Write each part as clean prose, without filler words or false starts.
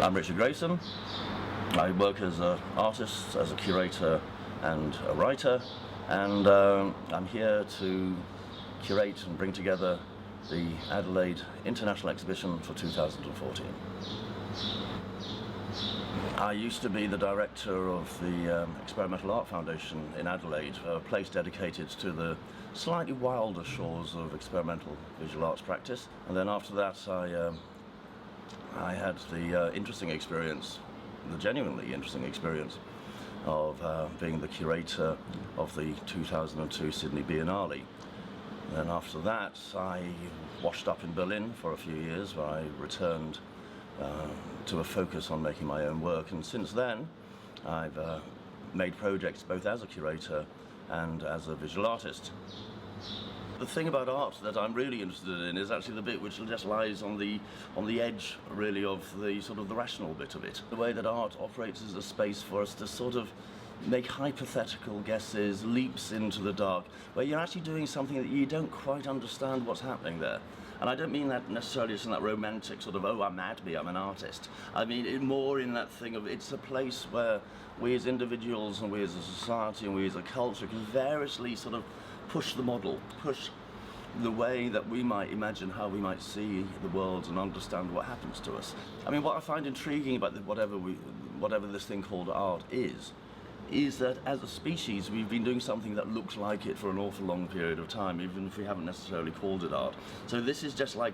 I'm Richard Grayson. I work as an artist, as a curator and a writer, and I'm here to curate and bring together the Adelaide International Exhibition for 2014. I used to be the director of the Experimental Art Foundation in Adelaide, a place dedicated to the slightly wilder shores of experimental visual arts practice. And then after that, I had the interesting experience, the genuinely interesting experience, of being the curator of the 2002 Sydney Biennale. And then after that, I washed up in Berlin for a few years, where I returned to a focus on making my own work, and since then I've made projects both as a curator and as a visual artist. The thing about art that I'm really interested in is actually the bit which just lies on the edge, really, of the sort of the rational bit of it. The way that art operates as a space for us to sort of make hypothetical guesses, leaps into the dark, where you're actually doing something that you don't quite understand what's happening there. And I don't mean that necessarily as in that romantic sort of, oh, I'm mad me, I'm an artist. I mean it more in that thing of, it's a place where we as individuals and we as a society and we as a culture can variously sort of push the model, push the way that we might imagine how we might see the world and understand what happens to us. I mean, what I find intriguing about whatever this thing called art is that as a species we've been doing something that looks like it for an awful long period of time, even if we haven't necessarily called it art. So this is just like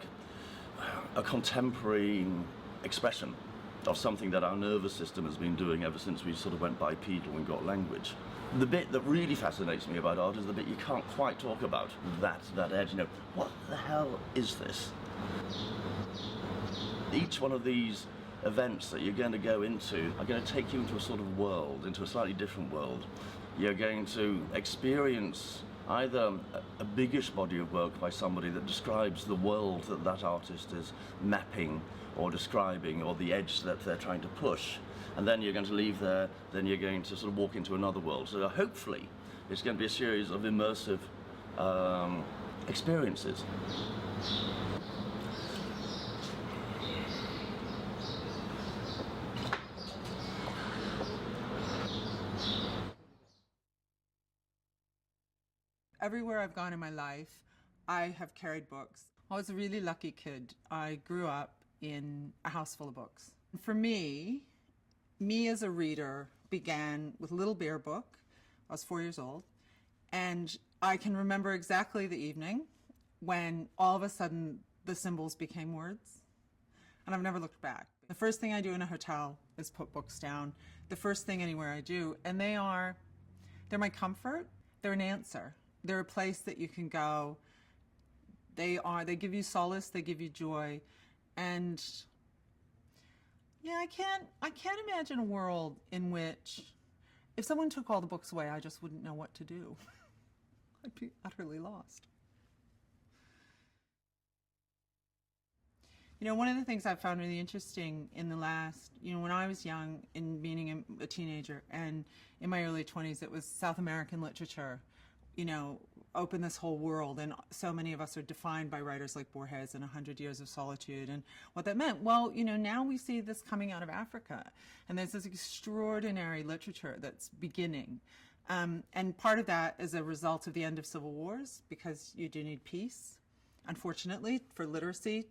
a contemporary expression of something that our nervous system has been doing ever since we sort of went bipedal and got language. The bit that really fascinates me about art is the bit you can't quite talk about, that edge, you know, what the hell is this? Each one of these events that you're going to go into are going to take you into a sort of world, into a slightly different world. You're going to experience either a biggish body of work by somebody that describes the world that that artist is mapping or describing, or the edge that they're trying to push, and then you're going to leave there, then you're going to sort of walk into another world. So hopefully it's going to be a series of immersive experiences. Everywhere I've gone in my life, I have carried books. I was a really lucky kid. I grew up in a house full of books. For me as a reader began with a little bear book. I was 4 years old, and I can remember exactly the evening when all of a sudden the symbols became words, and I've never looked back. The first thing I do in a hotel is put books down. The first thing anywhere I do, and they're my comfort. They're an answer. They're a place that you can go. They give you solace, they give you joy. And yeah, I can't imagine a world in which if someone took all the books away, I just wouldn't know what to do. I'd be utterly lost. You know, one of the things I've found really interesting in the last, when I was young, in being a teenager, and in my early 20s, it was South American literature, open this whole world, and so many of us are defined by writers like Borges and 100 Years of Solitude and what that meant. Well, now we see this coming out of Africa, and there's this extraordinary literature that's beginning. And part of that is a result of the end of civil wars, because you do need peace. Unfortunately, for literacy,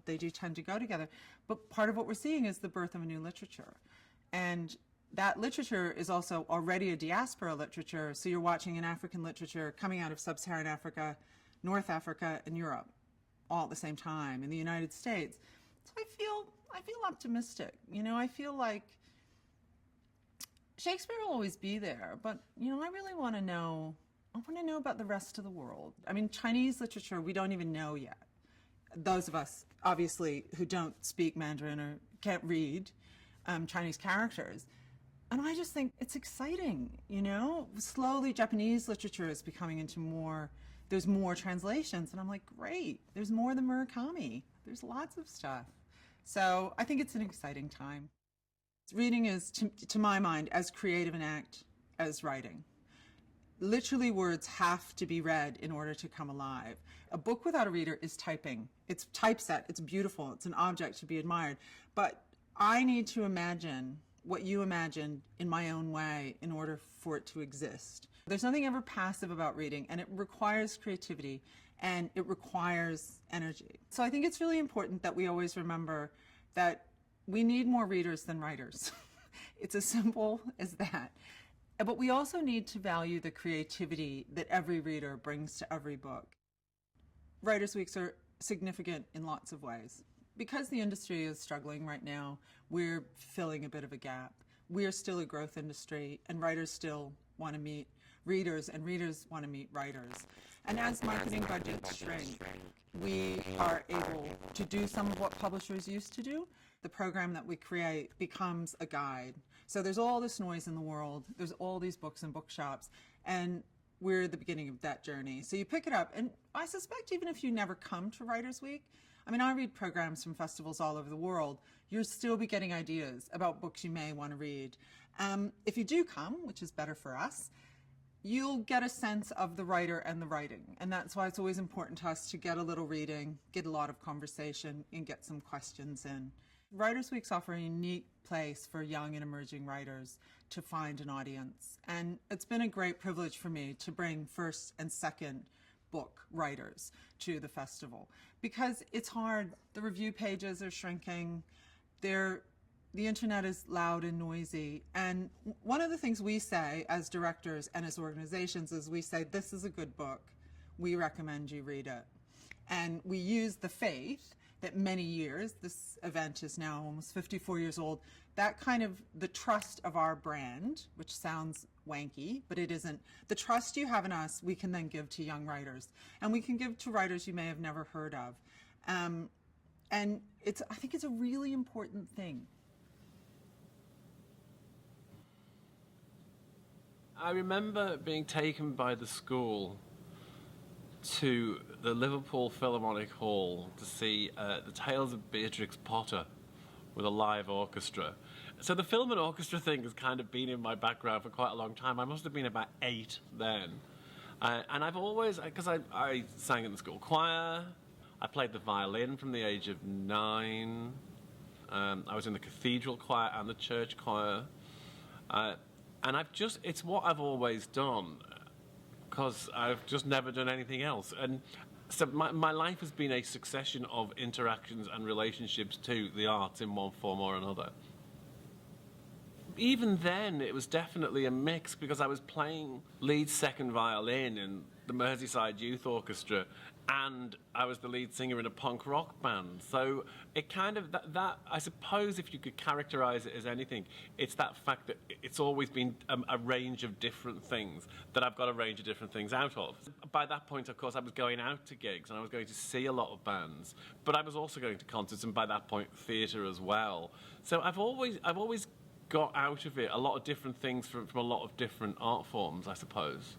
they do tend to go together. But part of what we're seeing is the birth of a new literature. And that literature is also already a diaspora literature, so you're watching an African literature coming out of sub-Saharan Africa, North Africa, and Europe, all at the same time, in the United States. So I feel optimistic. I feel like Shakespeare will always be there, but I really want to know. I want to know about the rest of the world. I mean, Chinese literature, we don't even know yet. Those of us, obviously, who don't speak Mandarin or can't read Chinese characters. And I just think it's exciting, Slowly, Japanese literature is becoming there's more translations. And I'm like, great, there's more than Murakami. There's lots of stuff. So I think it's an exciting time. Reading is, to my mind, as creative an act as writing. Literally, words have to be read in order to come alive. A book without a reader is typing. It's typeset, it's beautiful, it's an object to be admired. But I need to imagine what you imagined in my own way in order for it to exist. There's nothing ever passive about reading, and it requires creativity and it requires energy. So I think it's really important that we always remember that we need more readers than writers. It's as simple as that. But we also need to value the creativity that every reader brings to every book. Writers' Weeks are significant in lots of ways. Because the industry is struggling right now, we're filling a bit of a gap. We're still a growth industry, and writers still want to meet readers, and readers want to meet writers. And as marketing budgets shrink, we are able to do some of what publishers used to do. The program that we create becomes a guide. So there's all this noise in the world, there's all these books in bookshops, and we're at the beginning of that journey. So you pick it up, and I suspect even if you never come to Writers' Week, I mean, I read programs from festivals all over the world, you'll still be getting ideas about books you may want to read. If you do come, which is better for us, you'll get a sense of the writer and the writing. And that's why it's always important to us to get a little reading, get a lot of conversation, and get some questions in. Writers' Weeks offer a unique place for young and emerging writers to find an audience. And it's been a great privilege for me to bring first and second book writers to the festival, because it's hard. The review pages are shrinking. The internet is loud and noisy. And one of the things we say as directors and as organizations is we say, this is a good book. We recommend you read it. And we use the faith that many years, this event is now almost 54 years old, that kind of the trust of our brand, which sounds wanky, but it isn't. The trust you have in us, we can then give to young writers. And we can give to writers you may have never heard of. And I think it's a really important thing. I remember being taken by the school to the Liverpool Philharmonic Hall to see the Tales of Beatrix Potter with a live orchestra. So the film and orchestra thing has kind of been in my background for quite a long time. I must have been about 8 then. And I've always, because I sang in the school choir, I played the violin from the age of 9. I was in the cathedral choir and the church choir. And it's what I've always done, because I've just never done anything else. And so my life has been a succession of interactions and relationships to the arts in one form or another. Even then, it was definitely a mix, because I was playing lead second violin in the Merseyside Youth Orchestra, and I was the lead singer in a punk rock band. So it kind of, that I suppose if you could characterize it as anything, it's that fact that it's always been a range of different things that I've got a range of different things out of. By that point, of course, I was going out to gigs and I was going to see a lot of bands, but I was also going to concerts, and by that point, theatre as well. So I've always got out of it a lot of different things from a lot of different art forms, I suppose.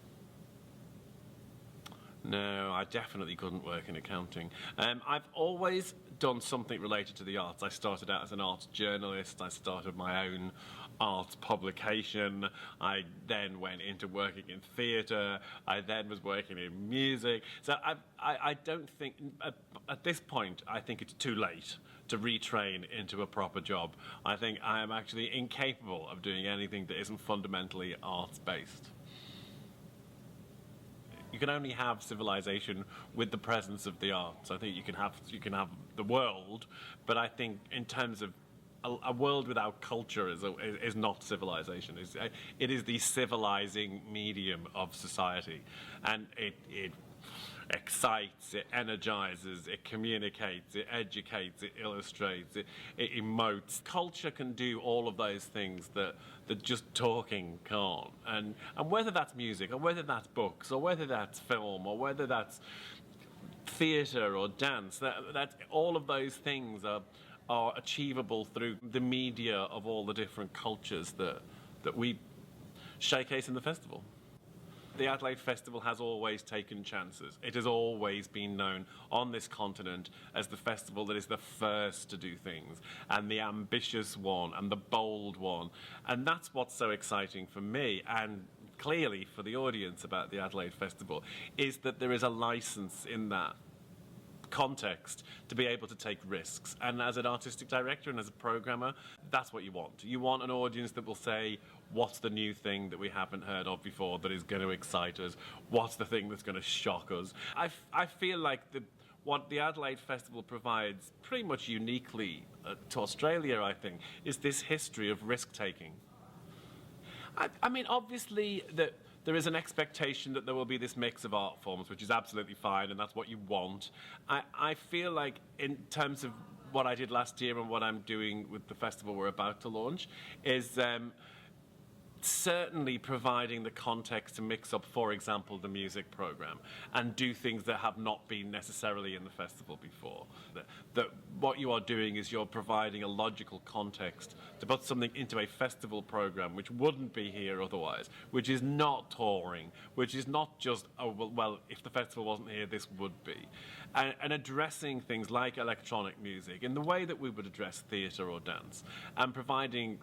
No, I definitely couldn't work in accounting. I've always done something related to the arts. I started out as an arts journalist. I started my own arts publication. I then went into working in theatre. I then was working in music. So I don't think, at this point, I think it's too late to retrain into a proper job. I think I am actually incapable of doing anything that isn't fundamentally arts-based. You can only have civilization with the presence of the arts. I think you can have the world, but I think in terms of a world without culture is not civilization. It is the civilizing medium of society, and it excites, it energizes, it communicates, it educates, it illustrates, it emotes. Culture can do all of those things that just talking can't. And whether that's music, or whether that's books, or whether that's film, or whether that's theatre or dance, that all of those things are achievable through the media of all the different cultures that we showcase in the festival. The Adelaide Festival has always taken chances. It has always been known on this continent as the festival that is the first to do things, and the ambitious one, and the bold one. And that's what's so exciting for me, and clearly for the audience about the Adelaide Festival, is that there is a license in that context to be able to take risks. And as an artistic director and as a programmer, that's what you want. You want an audience that will say, what's the new thing that we haven't heard of before that is going to excite us? What's the thing that's going to shock us? I feel like what the Adelaide Festival provides pretty much uniquely to Australia, I think, is this history of risk-taking. I mean, obviously, there is an expectation that there will be this mix of art forms, which is absolutely fine, and that's what you want. I feel like in terms of what I did last year and what I'm doing with the festival we're about to launch is certainly providing the context to mix up, for example, the music program and do things that have not been necessarily in the festival before. That what you are doing is you're providing a logical context to put something into a festival program which wouldn't be here otherwise, which is not touring, which is not just, oh, well, if the festival wasn't here, this would be. And addressing things like electronic music in the way that we would address theatre or dance, and providing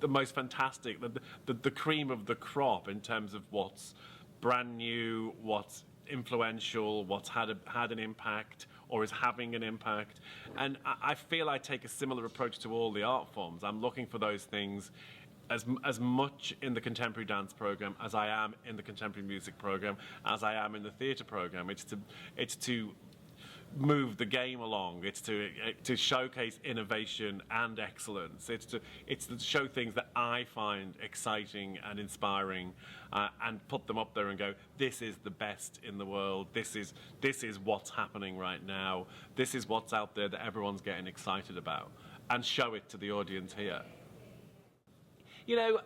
the most fantastic, the cream of the crop in terms of what's brand new, what's influential, what's had an impact or is having an impact. And I feel I take a similar approach to all the art forms. I'm looking for those things as much in the contemporary dance program as I am in the contemporary music program, as I am in the theatre program. It's to move the game along. It's to showcase innovation and excellence. It's to show things that I find exciting and inspiring, and put them up there and go, this is the best in the world. This is what's happening right now. This is what's out there that everyone's getting excited about, and show it to the audience here. You know,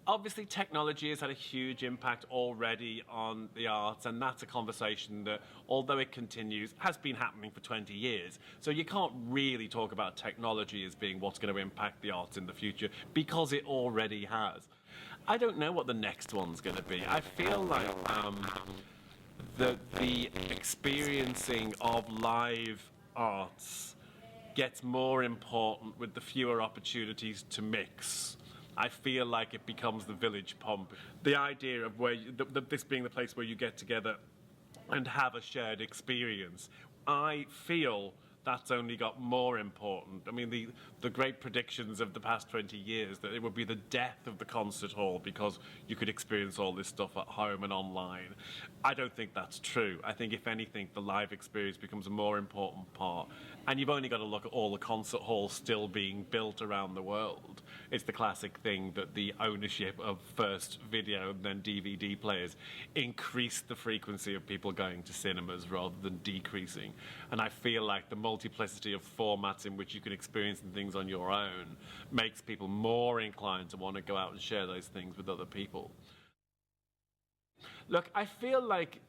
obviously technology has had a huge impact already on the arts, and that's a conversation that, although it continues, has been happening for 20 years. So you can't really talk about technology as being what's going to impact the arts in the future, because it already has. I don't know what the next one's going to be. I feel like the experiencing of live arts gets more important with the fewer opportunities to mix. I feel like it becomes the village pump. The idea of this being the place where you get together and have a shared experience, I feel that's only got more important. I mean, the great predictions of the past 20 years that it would be the death of the concert hall because you could experience all this stuff at home and online. I don't think that's true. I think, if anything, the live experience becomes a more important part. And you've only got to look at all the concert halls still being built around the world. It's the classic thing that the ownership of first video and then DVD players increased the frequency of people going to cinemas rather than decreasing. And I feel like the multiplicity of formats in which you can experience things on your own makes people more inclined to want to go out and share those things with other people. Look, I feel like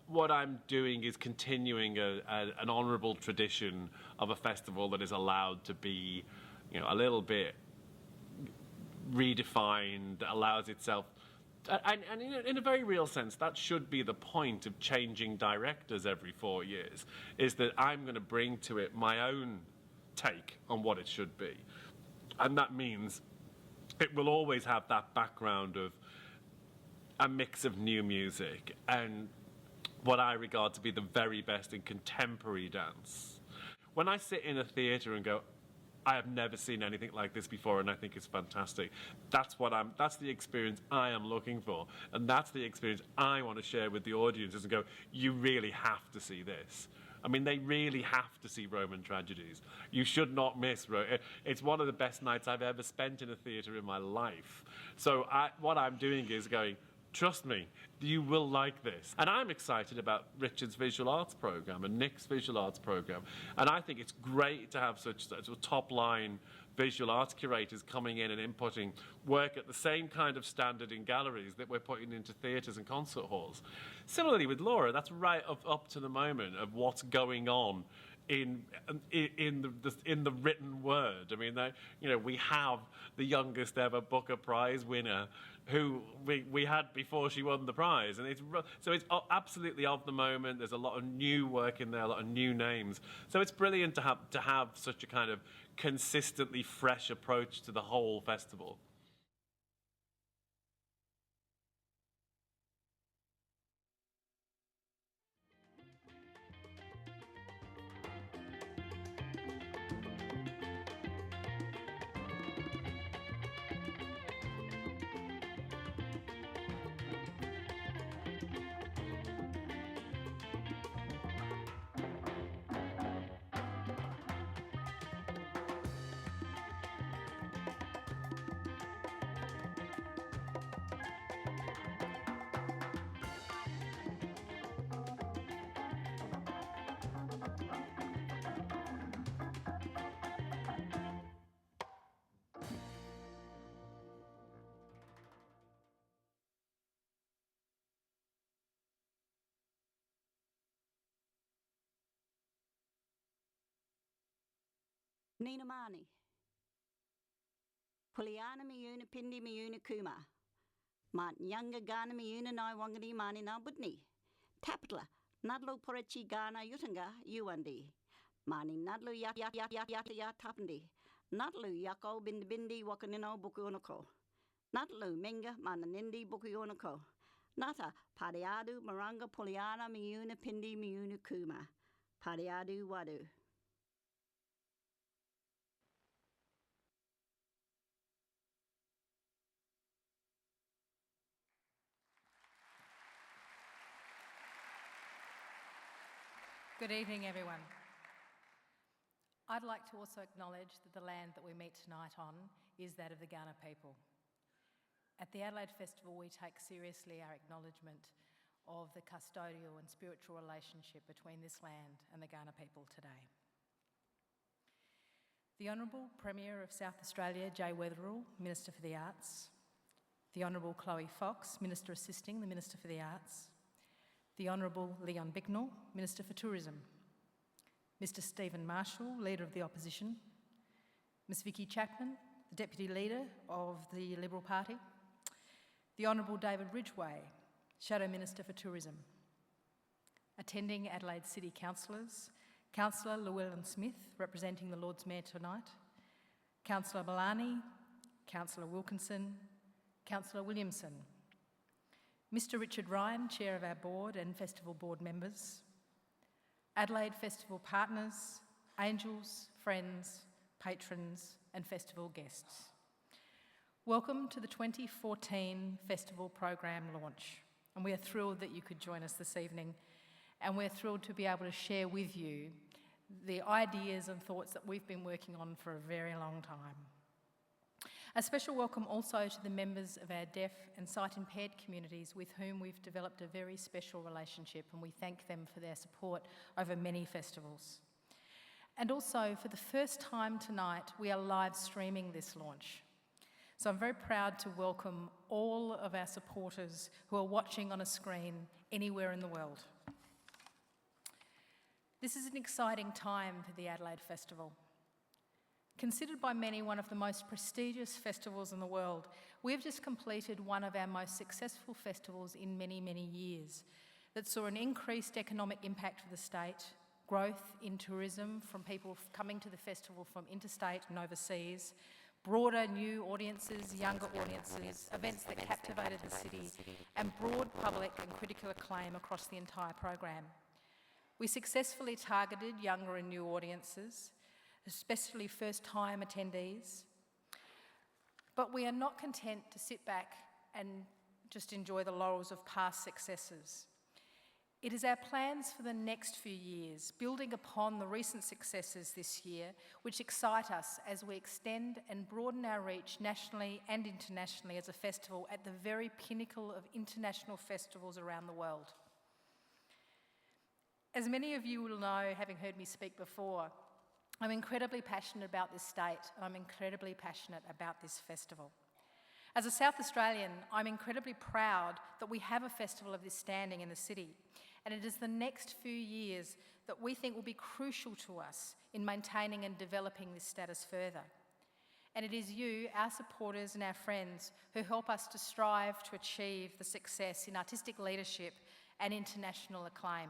what I'm doing is continuing an honourable tradition of a festival that is allowed to be, you know, a little bit redefined, allows itself, and in a very real sense, that should be the point of changing directors every 4 years, is that I'm going to bring to it my own take on what it should be. And that means it will always have that background of a mix of new music and what I regard to be the very best in contemporary dance. When I sit in a theatre and go, I have never seen anything like this before and I think it's fantastic, that's the experience I am looking for, and that's the experience I want to share with the audiences and go, you really have to see this. I mean, they really have to see Roman Tragedies. You should not miss. It's one of the best nights I've ever spent in a theatre in my life. So what I'm doing is going, trust me, you will like this. And I'm excited about Richard's visual arts program and Nick's visual arts program. And I think it's great to have such top-line visual arts curators coming in and inputting work at the same kind of standard in galleries that we're putting into theatres and concert halls. Similarly with Laura, that's right up to the moment of what's going on in the written word. I mean, we have the youngest ever Booker Prize winner who we had before she won the prize, and it's absolutely of the moment. There's a lot of new work in there, a lot of new names. So it's brilliant to have such a kind of consistently fresh approach to the whole festival. Nina Mani. Puliana miuna pindi miuna kuma. Mat nyanga gana miuna na wangani mani na budni. Taptla, nadlo porechi gana yutanga yuandi. Mani nadlo ya tapndi. Nadlo yako bindi wakanino bukuonako. Nadlo menga mananindi bukuonako. Nata padiadu maranga puliana miuna pindi miuna kuma. Padiadu wadu. Good evening, everyone. I'd like to also acknowledge that the land that we meet tonight on is that of the Kaurna people. At the Adelaide Festival, we take seriously our acknowledgement of the custodial and spiritual relationship between this land and the Kaurna people today. The Honourable Premier of South Australia, Jay Weatherill, Minister for the Arts. The Honourable Chloe Fox, Minister Assisting the Minister for the Arts. The Honourable Leon Bicknell, Minister for Tourism. Mr Stephen Marshall, Leader of the Opposition. Ms Vicky Chapman, the Deputy Leader of the Liberal Party. The Honourable David Ridgway, Shadow Minister for Tourism. Attending Adelaide City Councillors, Councillor Llewellyn Smith, representing the Lord's Mayor tonight. Councillor Malani, Councillor Wilkinson, Councillor Williamson. Mr Richard Ryan, Chair of our Board and Festival Board members, Adelaide Festival partners, angels, friends, patrons and festival guests. Welcome to the 2014 Festival Program launch, and we are thrilled that you could join us this evening, and we're thrilled to be able to share with you the ideas and thoughts that we've been working on for a very long time. A special welcome also to the members of our deaf and sight-impaired communities with whom we've developed a very special relationship, and we thank them for their support over many festivals. And also, for the first time tonight, we are live streaming this launch. So I'm very proud to welcome all of our supporters who are watching on a screen anywhere in the world. This is an exciting time for the Adelaide Festival. Considered by many one of the most prestigious festivals in the world, we've just completed one of our most successful festivals in many, many years that saw an increased economic impact for the state, growth in tourism from people coming to the festival from interstate and overseas, broader new audiences, younger audiences, events that captivated the city, and broad public and critical acclaim across the entire program. We successfully targeted younger and new audiences, especially first-time attendees. But we are not content to sit back and just enjoy the laurels of past successes. It is our plans for the next few years, building upon the recent successes this year, which excite us as we extend and broaden our reach nationally and internationally as a festival at the very pinnacle of international festivals around the world. As many of you will know, having heard me speak before, I'm incredibly passionate about this state, and I'm incredibly passionate about this festival. As a South Australian, I'm incredibly proud that we have a festival of this standing in the city, and it is the next few years that we think will be crucial to us in maintaining and developing this status further. And it is you, our supporters and our friends, who help us to strive to achieve the success in artistic leadership and international acclaim.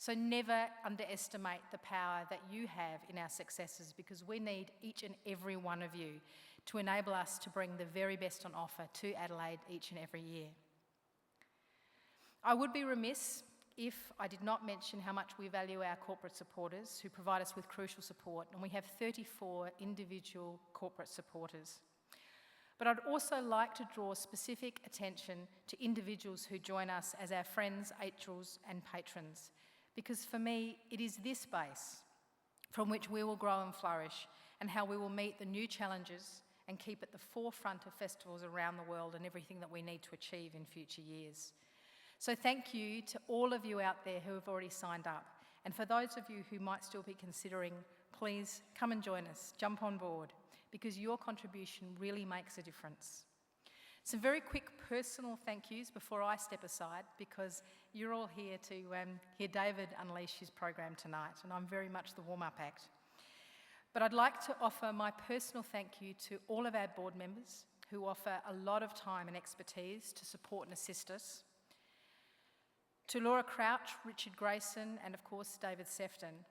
So never underestimate the power that you have in our successes, because we need each and every one of you to enable us to bring the very best on offer to Adelaide each and every year. I would be remiss if I did not mention how much we value our corporate supporters who provide us with crucial support, and we have 34 individual corporate supporters. But I'd also like to draw specific attention to individuals who join us as our friends, angels and patrons, because for me, it is this base from which we will grow and flourish, and how we will meet the new challenges and keep at the forefront of festivals around the world and everything that we need to achieve in future years. So thank you to all of you out there who have already signed up. And for those of you who might still be considering, please come and join us, jump on board, because your contribution really makes a difference. Some very quick personal thank yous before I step aside, because you're all here to hear David unleash his program tonight, and I'm very much the warm-up act. But I'd like to offer my personal thank you to all of our board members who offer a lot of time and expertise to support and assist us. To Laura Crouch, Richard Grayson, and of course David Sefton,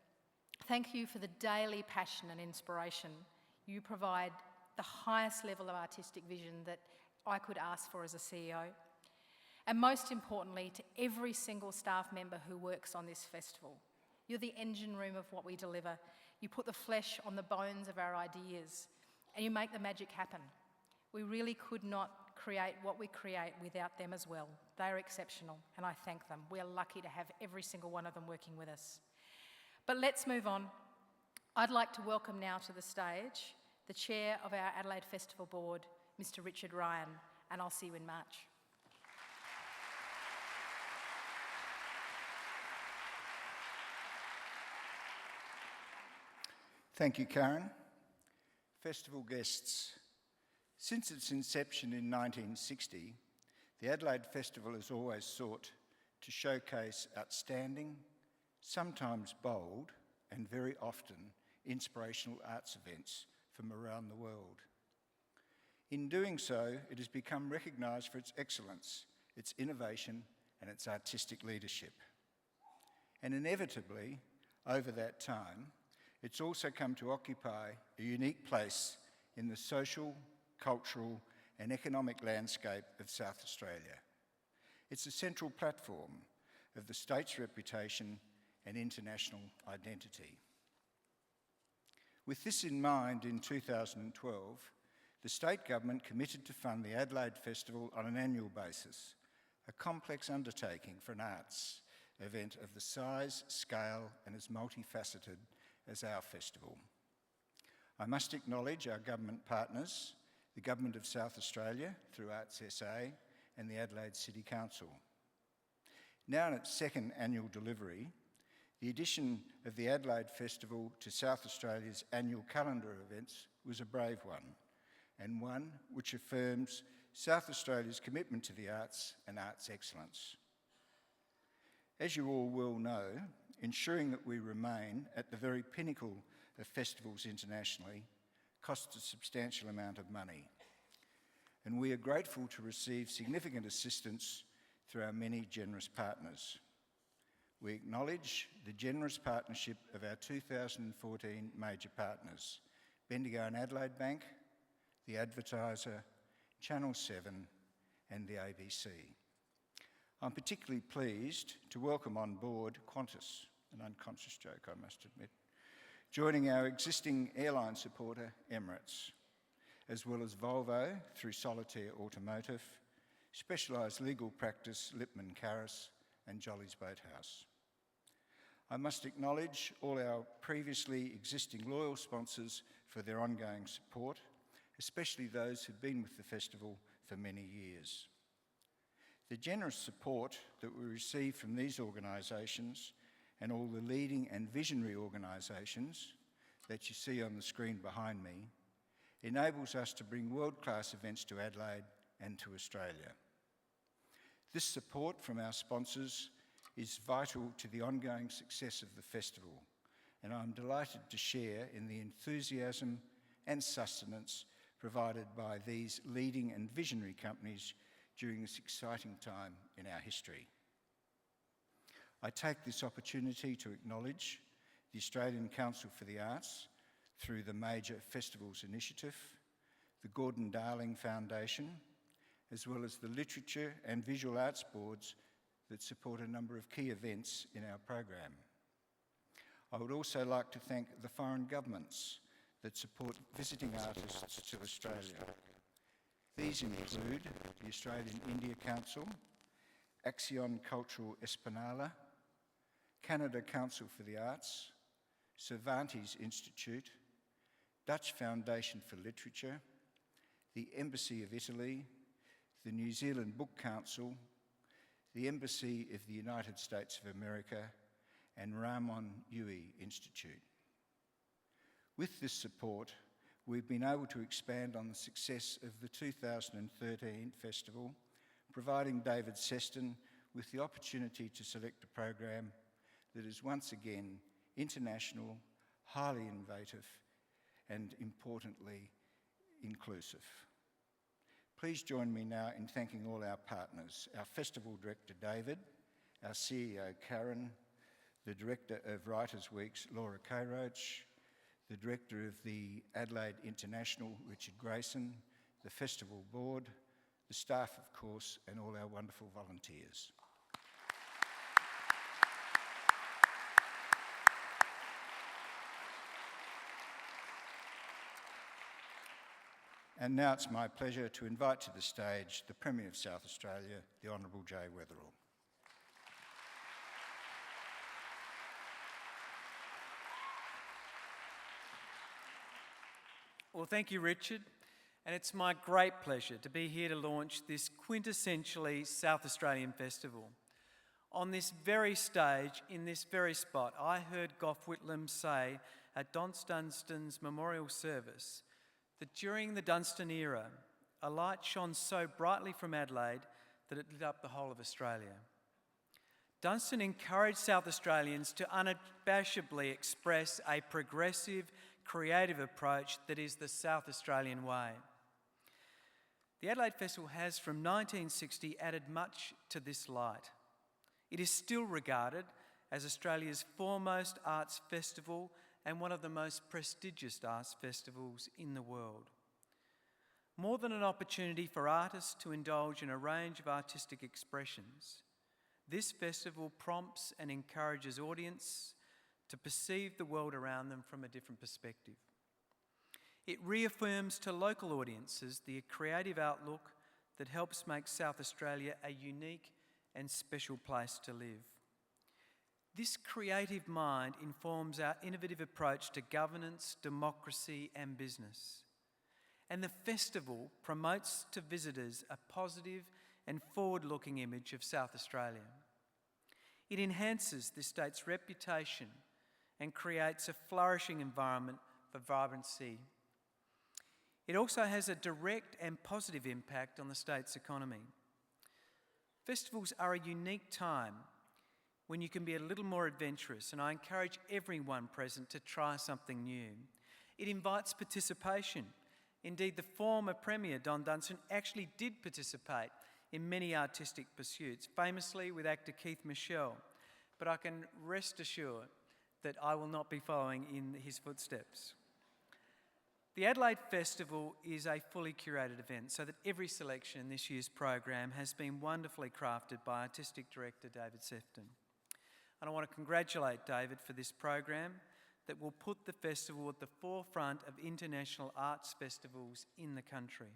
thank you for the daily passion and inspiration. You provide the highest level of artistic vision that I could ask for as a CEO. And most importantly, to every single staff member who works on this festival. You're the engine room of what we deliver. You put the flesh on the bones of our ideas, and you make the magic happen. We really could not create what we create without them as well. They are exceptional, and I thank them. We are lucky to have every single one of them working with us. But let's move on. I'd like to welcome now to the stage the chair of our Adelaide Festival Board, Mr. Richard Ryan, and I'll see you in March. Thank you, Karen. Festival guests, since its inception in 1960, the Adelaide Festival has always sought to showcase outstanding, sometimes bold, and very often inspirational arts events from around the world. In doing so, it has become recognised for its excellence, its innovation, and its artistic leadership. And inevitably, over that time, it's also come to occupy a unique place in the social, cultural, and economic landscape of South Australia. It's a central platform of the state's reputation and international identity. With this in mind, in 2012, the state government committed to fund the Adelaide Festival on an annual basis, a complex undertaking for an arts event of the size, scale, and as multifaceted as our festival. I must acknowledge our government partners, the Government of South Australia through Arts SA and the Adelaide City Council. Now in its second annual delivery, the addition of the Adelaide Festival to South Australia's annual calendar of events was a brave one, and one which affirms South Australia's commitment to the arts and arts excellence. As you all will know, ensuring that we remain at the very pinnacle of festivals internationally costs a substantial amount of money, and we are grateful to receive significant assistance through our many generous partners. We acknowledge the generous partnership of our 2014 major partners, Bendigo and Adelaide Bank, The Advertiser, Channel 7 and the ABC. I'm particularly pleased to welcome on board Qantas, an unconscious joke I must admit, joining our existing airline supporter Emirates, as well as Volvo through Solitaire Automotive, Specialised Legal Practice Lipman Karras and Jolly's Boathouse. I must acknowledge all our previously existing loyal sponsors for their ongoing support, especially those who've been with the festival for many years. The generous support that we receive from these organisations and all the leading and visionary organisations that you see on the screen behind me enables us to bring world-class events to Adelaide and to Australia. This support from our sponsors is vital to the ongoing success of the festival, and I'm delighted to share in the enthusiasm and sustenance provided by these leading and visionary companies during this exciting time in our history. I take this opportunity to acknowledge the Australian Council for the Arts through the Major Festivals Initiative, the Gordon Darling Foundation, as well as the Literature and Visual Arts Boards that support a number of key events in our program. I would also like to thank the foreign governments that support visiting artists to Australia. These include the Australian India Council, Axion Cultural Esplanade, Canada Council for the Arts, Cervantes Institute, Dutch Foundation for Literature, the Embassy of Italy, the New Zealand Book Council, the Embassy of the United States of America, and Ramon Llull Institute. With this support, we've been able to expand on the success of the 2013 festival, providing David Sefton with the opportunity to select a program that is once again international, highly innovative, and, importantly, inclusive. Please join me now in thanking all our partners, our Festival Director David, our CEO Karen, the Director of Writers' Weeks Laura Kayroach, the Director of the Adelaide International Richard Grayson, the Festival Board, the staff of course, and all our wonderful volunteers. And now it's my pleasure to invite to the stage the Premier of South Australia, the Honourable Jay Weatherill. Well, thank you, Richard. And it's my great pleasure to be here to launch this quintessentially South Australian festival. On this very stage, in this very spot, I heard Gough Whitlam say at Dunstan's memorial service that during the Dunstan era, a light shone so brightly from Adelaide that it lit up the whole of Australia. Dunstan encouraged South Australians to unabashedly express a progressive, creative approach that is the South Australian way. The Adelaide Festival has, from 1960, added much to this light. It is still regarded as Australia's foremost arts festival and one of the most prestigious arts festivals in the world. More than an opportunity for artists to indulge in a range of artistic expressions, this festival prompts and encourages audience to perceive the world around them from a different perspective. It reaffirms to local audiences the creative outlook that helps make South Australia a unique and special place to live. This creative mind informs our innovative approach to governance, democracy and business. And the festival promotes to visitors a positive and forward-looking image of South Australia. It enhances the state's reputation and creates a flourishing environment for vibrancy. It also has a direct and positive impact on the state's economy. Festivals are a unique time when you can be a little more adventurous, and I encourage everyone present to try something new. It invites participation. Indeed, the former Premier, Don Dunstan, actually did participate in many artistic pursuits, famously with actor Keith Michelle, but I can rest assured that I will not be following in his footsteps. The Adelaide Festival is a fully curated event, so that every selection in this year's program has been wonderfully crafted by Artistic Director David Sefton. And I want to congratulate David for this program that will put the festival at the forefront of international arts festivals in the country.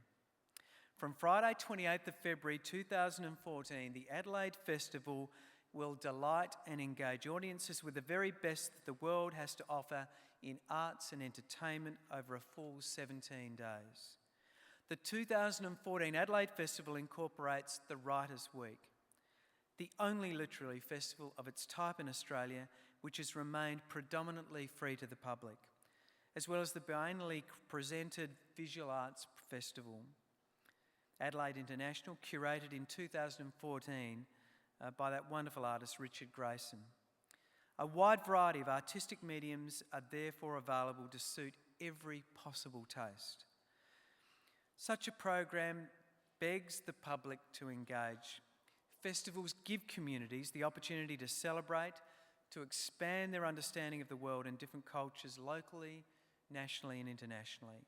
From Friday 28th of February 2014, the Adelaide Festival will delight and engage audiences with the very best that the world has to offer in arts and entertainment over a full 17 days. The 2014 Adelaide Festival incorporates the Writers' Week, the only literary festival of its type in Australia which has remained predominantly free to the public, as well as the biennially presented Visual Arts Festival. Adelaide International, curated in 2014 by that wonderful artist Richard Grayson. A wide variety of artistic mediums are therefore available to suit every possible taste. Such a program begs the public to engage. Festivals give communities the opportunity to celebrate, to expand their understanding of the world and different cultures locally, nationally and internationally.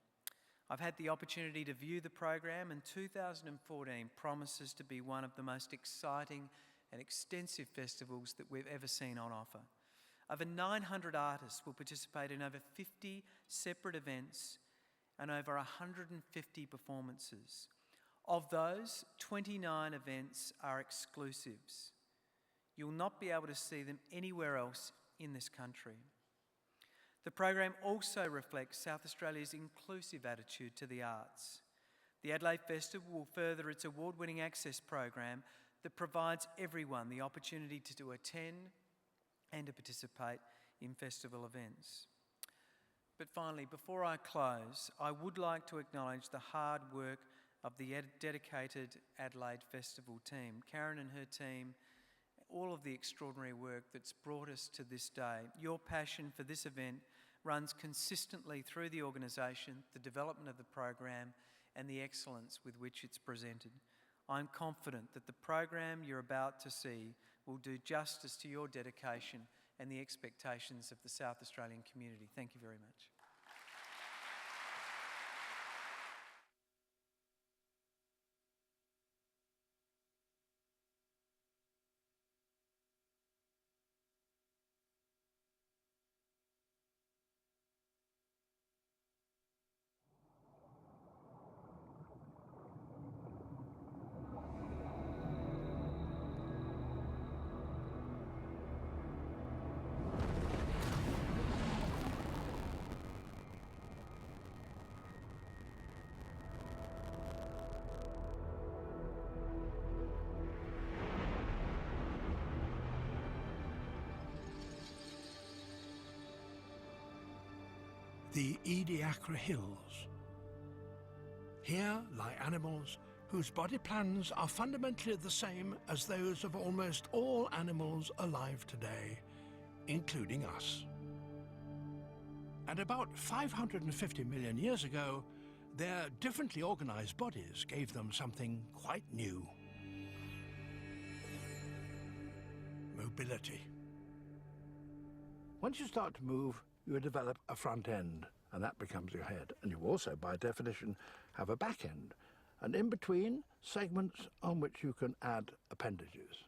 I've had the opportunity to view the program, and 2014 promises to be one of the most exciting and extensive festivals that we've ever seen on offer. Over 900 artists will participate in over 50 separate events and over 150 performances. Of those, 29 events are exclusives. You'll not be able to see them anywhere else in this country. The program also reflects South Australia's inclusive attitude to the arts. The Adelaide Festival will further its award-winning access program that provides everyone the opportunity to attend and to participate in festival events. But finally, before I close, I would like to acknowledge the hard work of the dedicated Adelaide Festival team. Karen and her team, all of the extraordinary work that's brought us to this day. Your passion for this event runs consistently through the organisation, the development of the program and the excellence with which it's presented. I'm confident that the program you're about to see will do justice to your dedication and the expectations of the South Australian community. Thank you very much. The Ediacara Hills. Here lie animals whose body plans are fundamentally the same as those of almost all animals alive today, including us. And about 550 million years ago, their differently organized bodies gave them something quite new: mobility. Once you start to move, you develop a front end, and that becomes your head. And you also, by definition, have a back end, and in between, segments on which you can add appendages.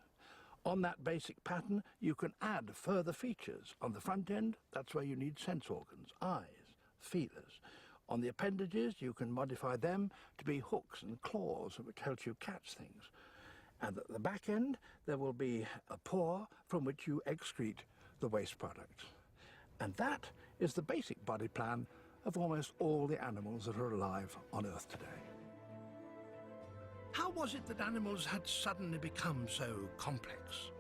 On that basic pattern, you can add further features. On the front end, that's where you need sense organs, eyes, feelers. On the appendages, you can modify them to be hooks and claws, which help you catch things. And at the back end, there will be a paw from which you excrete the waste products. And that is the basic body plan of almost all the animals that are alive on Earth today. How was it that animals had suddenly become so complex?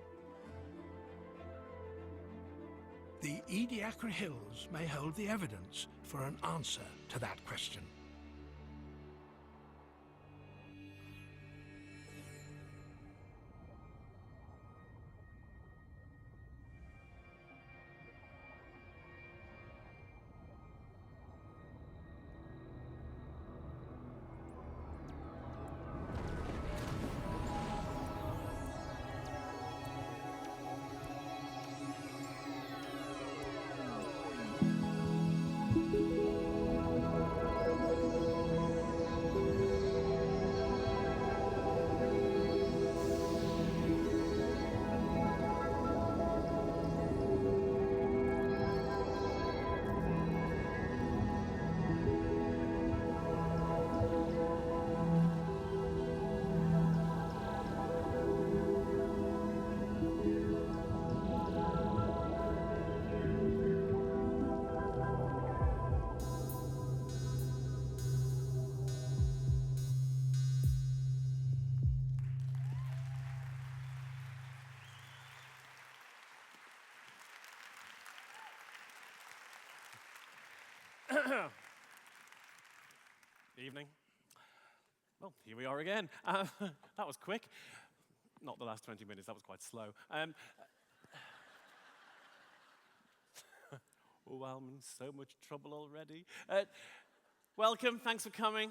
The Ediacara Hills may hold the evidence for an answer to that question. Evening. Well, here we are again. That was quick. Not the last 20 minutes, that was quite slow. Oh, I'm in so much trouble already. Welcome, thanks for coming.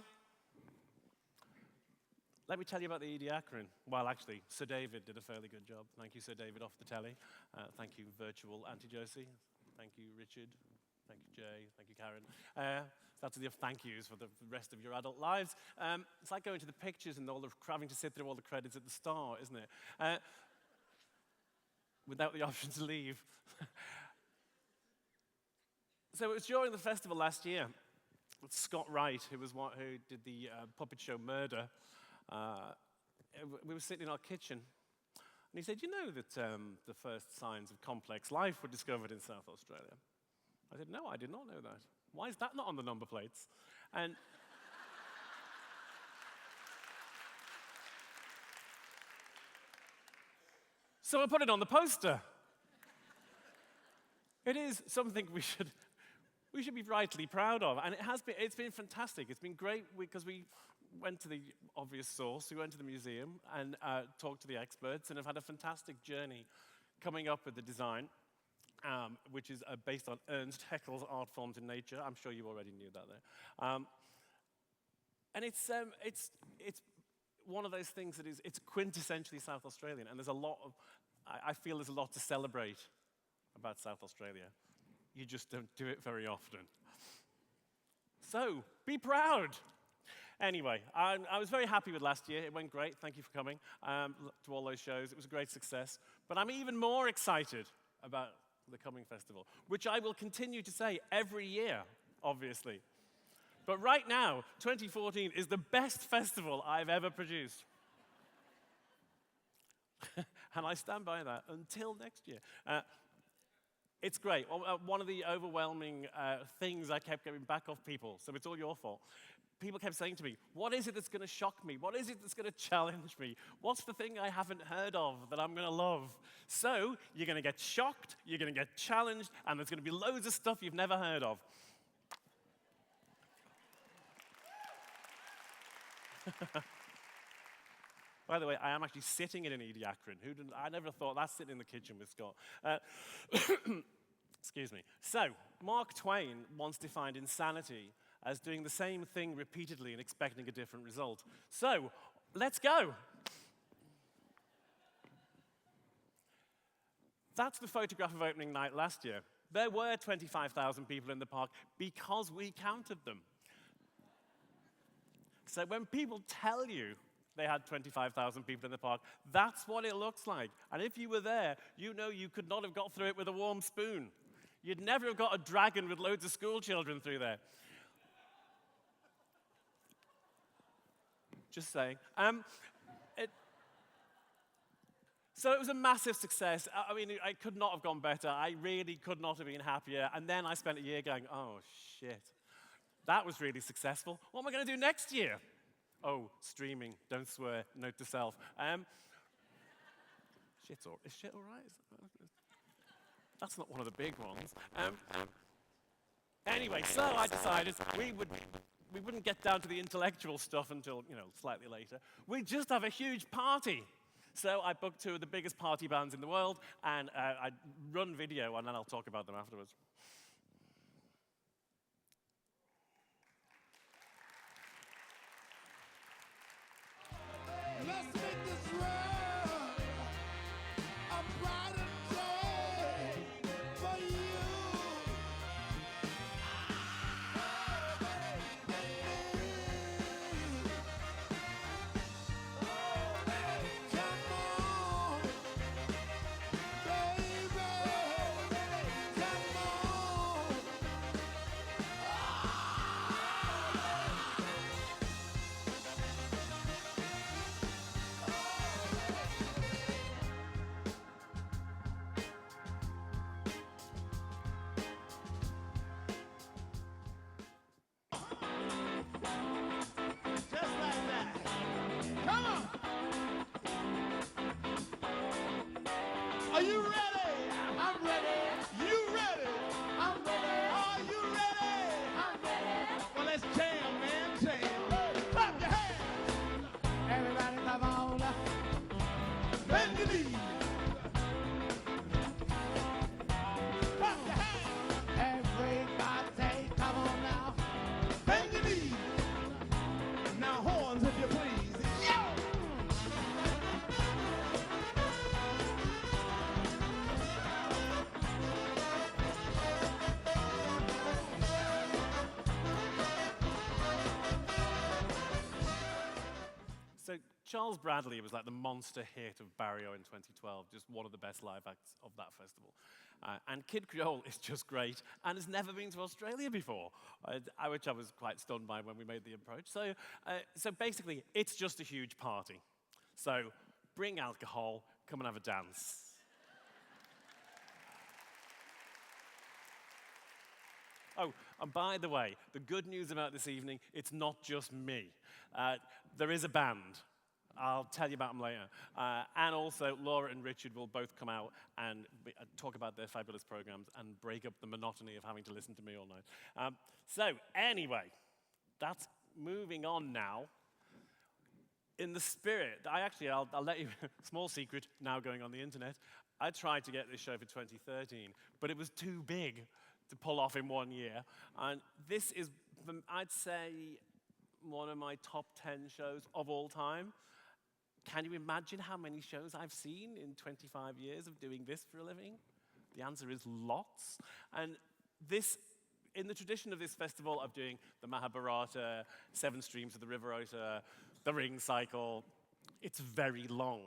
Let me tell you about the Ediacaran. Well, actually, Sir David did a fairly good job. Thank you, Sir David, off the telly. Thank you, virtual Auntie Josie. Thank you, Richard. Thank you, Jay. Thank you, Karen. That's the thank yous for the rest of your adult lives. It's like going to the pictures and having to sit through all the credits at the start, isn't it? Without the option to leave. So it was during the festival last year that Scott Wright, who did the puppet show Murder, we were sitting in our kitchen, and he said, "You know that the first signs of complex life were discovered in South Australia?" I said, "No, I did not know that. Why is that not on the number plates?" And so I put it on the poster. It is something we should be rightly proud of, and it's been fantastic. It's been great because we went to the obvious source. We went to the museum and talked to the experts, and have had a fantastic journey coming up with the design. which is based on Ernst Haeckel's Art Forms in Nature. I'm sure you already knew that there. And it's one of those things that it's quintessentially South Australian, and there's a lot of, I feel there's a lot to celebrate about South Australia. You just don't do it very often. So, be proud. Anyway, I was very happy with last year. It went great. Thank you for coming to all those shows. It was a great success. But I'm even more excited about the coming festival, which I will continue to say every year, obviously. But right now, 2014 is the best festival I've ever produced. And I stand by that until next year. It's great. One of the overwhelming things I kept getting back off people, so it's all your fault. People kept saying to me, what is it that's going to shock me? What is it that's going to challenge me? What's the thing I haven't heard of that I'm going to love? So you're going to get shocked, you're going to get challenged, and there's going to be loads of stuff you've never heard of. By the way, I am actually sitting in an Ediacaran. I never thought that's sitting in the kitchen with Scott. Excuse me. So, Mark Twain once defined insanity as doing the same thing repeatedly and expecting a different result. So, let's go. That's the photograph of opening night last year. There were 25,000 people in the park because we counted them. So when people tell you they had 25,000 people in the park, that's what it looks like. And if you were there, you know you could not have got through it with a warm spoon. You'd never have got a dragon with loads of school children through there. Just saying. So it was a massive success. I mean, I could not have gone better. I really could not have been happier. And then I spent a year going, oh, shit. That was really successful. What am I going to do next year? Oh, streaming. Don't swear. Note to self. Is shit all right? That's not one of the big ones. Anyway, so I decided we wouldn't get down to the intellectual stuff until, slightly later. We'd just have a huge party. So I booked two of the biggest party bands in the world, and I'd run video, and then I'll talk about them afterwards. Let's make this world a brighter day for you. Come on, baby. Come on. Just like that. Come on. Are you ready? I'm ready. You ready? I'm ready. Are you ready? I'm ready. Well, let's jam, man, jam. Clap your hands. Everybody come on. Bend your knees. Clap your hands. Everybody come on now. Bend your knees. Now horns if you please. Yo! So Charles Bradley was like the monster hit of Barrio in 2012, just one of the best live acts of that festival. And Kid Creole is just great and has never been to Australia before, which I was quite stunned by when we made the approach. So basically, it's just a huge party. So bring alcohol, come and have a dance. Oh, and by the way, the good news about this evening, it's not just me. There is a band. I'll tell you about them later. And also, Laura and Richard will both come out and talk about their fabulous programs and break up the monotony of having to listen to me all night. So anyway, that's moving on now. In the spirit, I'll let you, small secret, now going on the internet. I tried to get this show for 2013, but it was too big to pull off in 1 year. And this is, I'd say, one of my top 10 shows of all time. Can you imagine how many shows I've seen in 25 years of doing this for a living? The answer is lots. And this, in the tradition of this festival of doing the Mahabharata, 7 streams of the River Ota, the Ring Cycle, it's very long.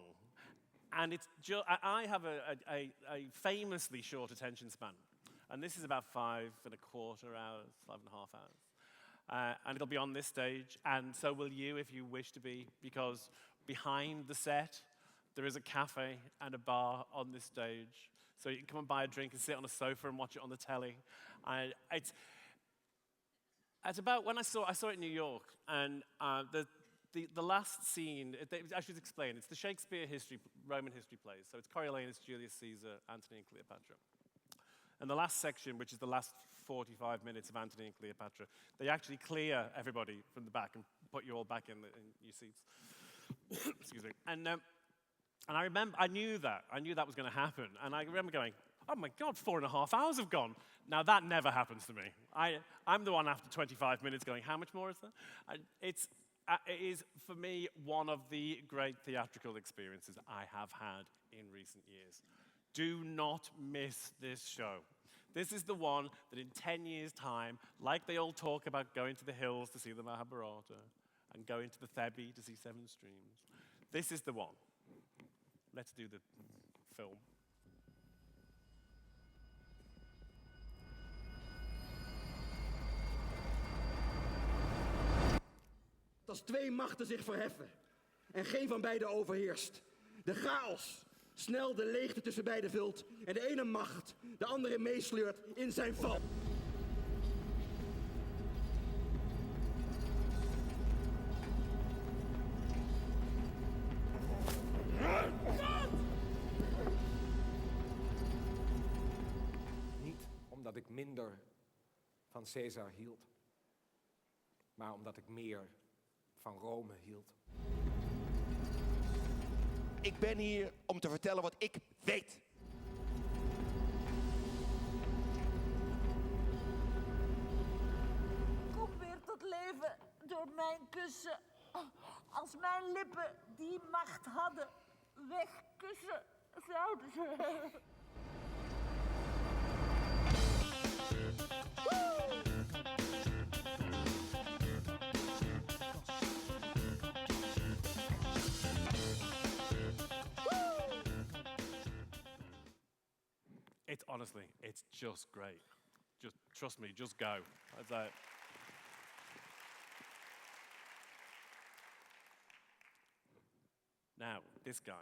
And it's I have a famously short attention span. And this is about 5 and a quarter hours, 5.5 hours. And it'll be on this stage, and so will you if you wish to be, because behind the set, there is a cafe and a bar on this stage. So you can come and buy a drink and sit on a sofa and watch it on the telly. It's about, when I saw it in New York, and the last scene, I should explain, it's the Shakespeare Roman history plays. So it's Coriolanus, Julius Caesar, Antony and Cleopatra. And the last section, which is the last 45 minutes of Antony and Cleopatra, they actually clear everybody from the back and put you all back in your seats. Excuse me. And I remember, I knew that was going to happen. And I remember going, oh my God, 4.5 hours have gone. Now that never happens to me. I'm the one after 25 minutes going, how much more is there? It is, for me, one of the great theatrical experiences I have had in recent years. Do not miss this show. This is the one that in 10 years' time, like they all talk about going to the hills to see the Mahabharata and going to the Thebi to see 7 streams, this is the one. Let's do the film. Als 2 machten zich verheffen en geen van beiden overheerst. De chaos snel de leegte tussen beiden vult en de ene macht de andere meesleurt in zijn val. Niet omdat ik minder van Caesar hield, maar omdat ik meer van Rome hield. Ik ben hier om te vertellen wat ik weet. Kom weer tot leven door mijn kussen. Als mijn lippen die macht hadden, wegkussen zouden ze. Honestly, it's just great. Just trust me, just go. That's it. Now, this guy.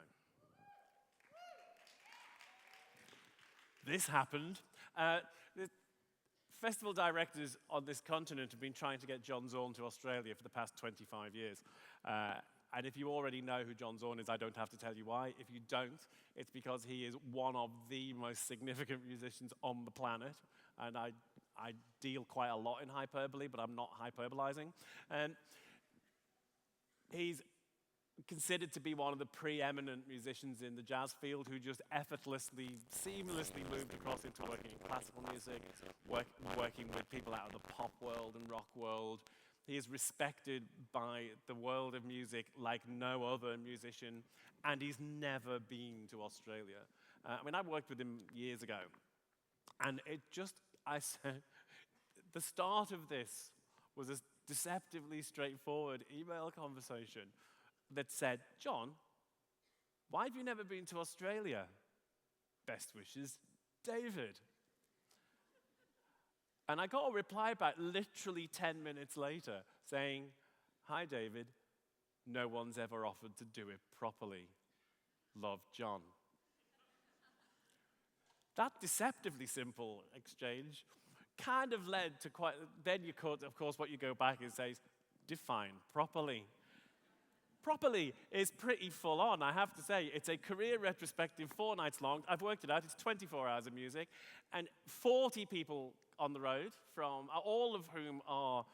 This happened. The festival directors on this continent have been trying to get John Zorn to Australia for the past 25 years. And if you already know who John Zorn is, I don't have to tell you why. If you don't, it's because he is one of the most significant musicians on the planet. And I deal quite a lot in hyperbole, but I'm not hyperbolizing. And he's considered to be one of the preeminent musicians in the jazz field who just effortlessly, seamlessly moved across into working in classical music, working with people out of the pop world and rock world. He is respected by the world of music like no other musician, and he's never been to Australia. I worked with him years ago, and I said, the start of this was a deceptively straightforward email conversation that said, John, why have you never been to Australia? Best wishes, David. And I got a reply back literally 10 minutes later saying, hi, David, no one's ever offered to do it properly. Love, John. That deceptively simple exchange kind of led to quite, then you could, of course, what you go back and say is, define properly. Properly is pretty full on, I have to say. It's a career retrospective, 4 nights long. I've worked it out, it's 24 hours of music, and 40 people on the road, from all of whom are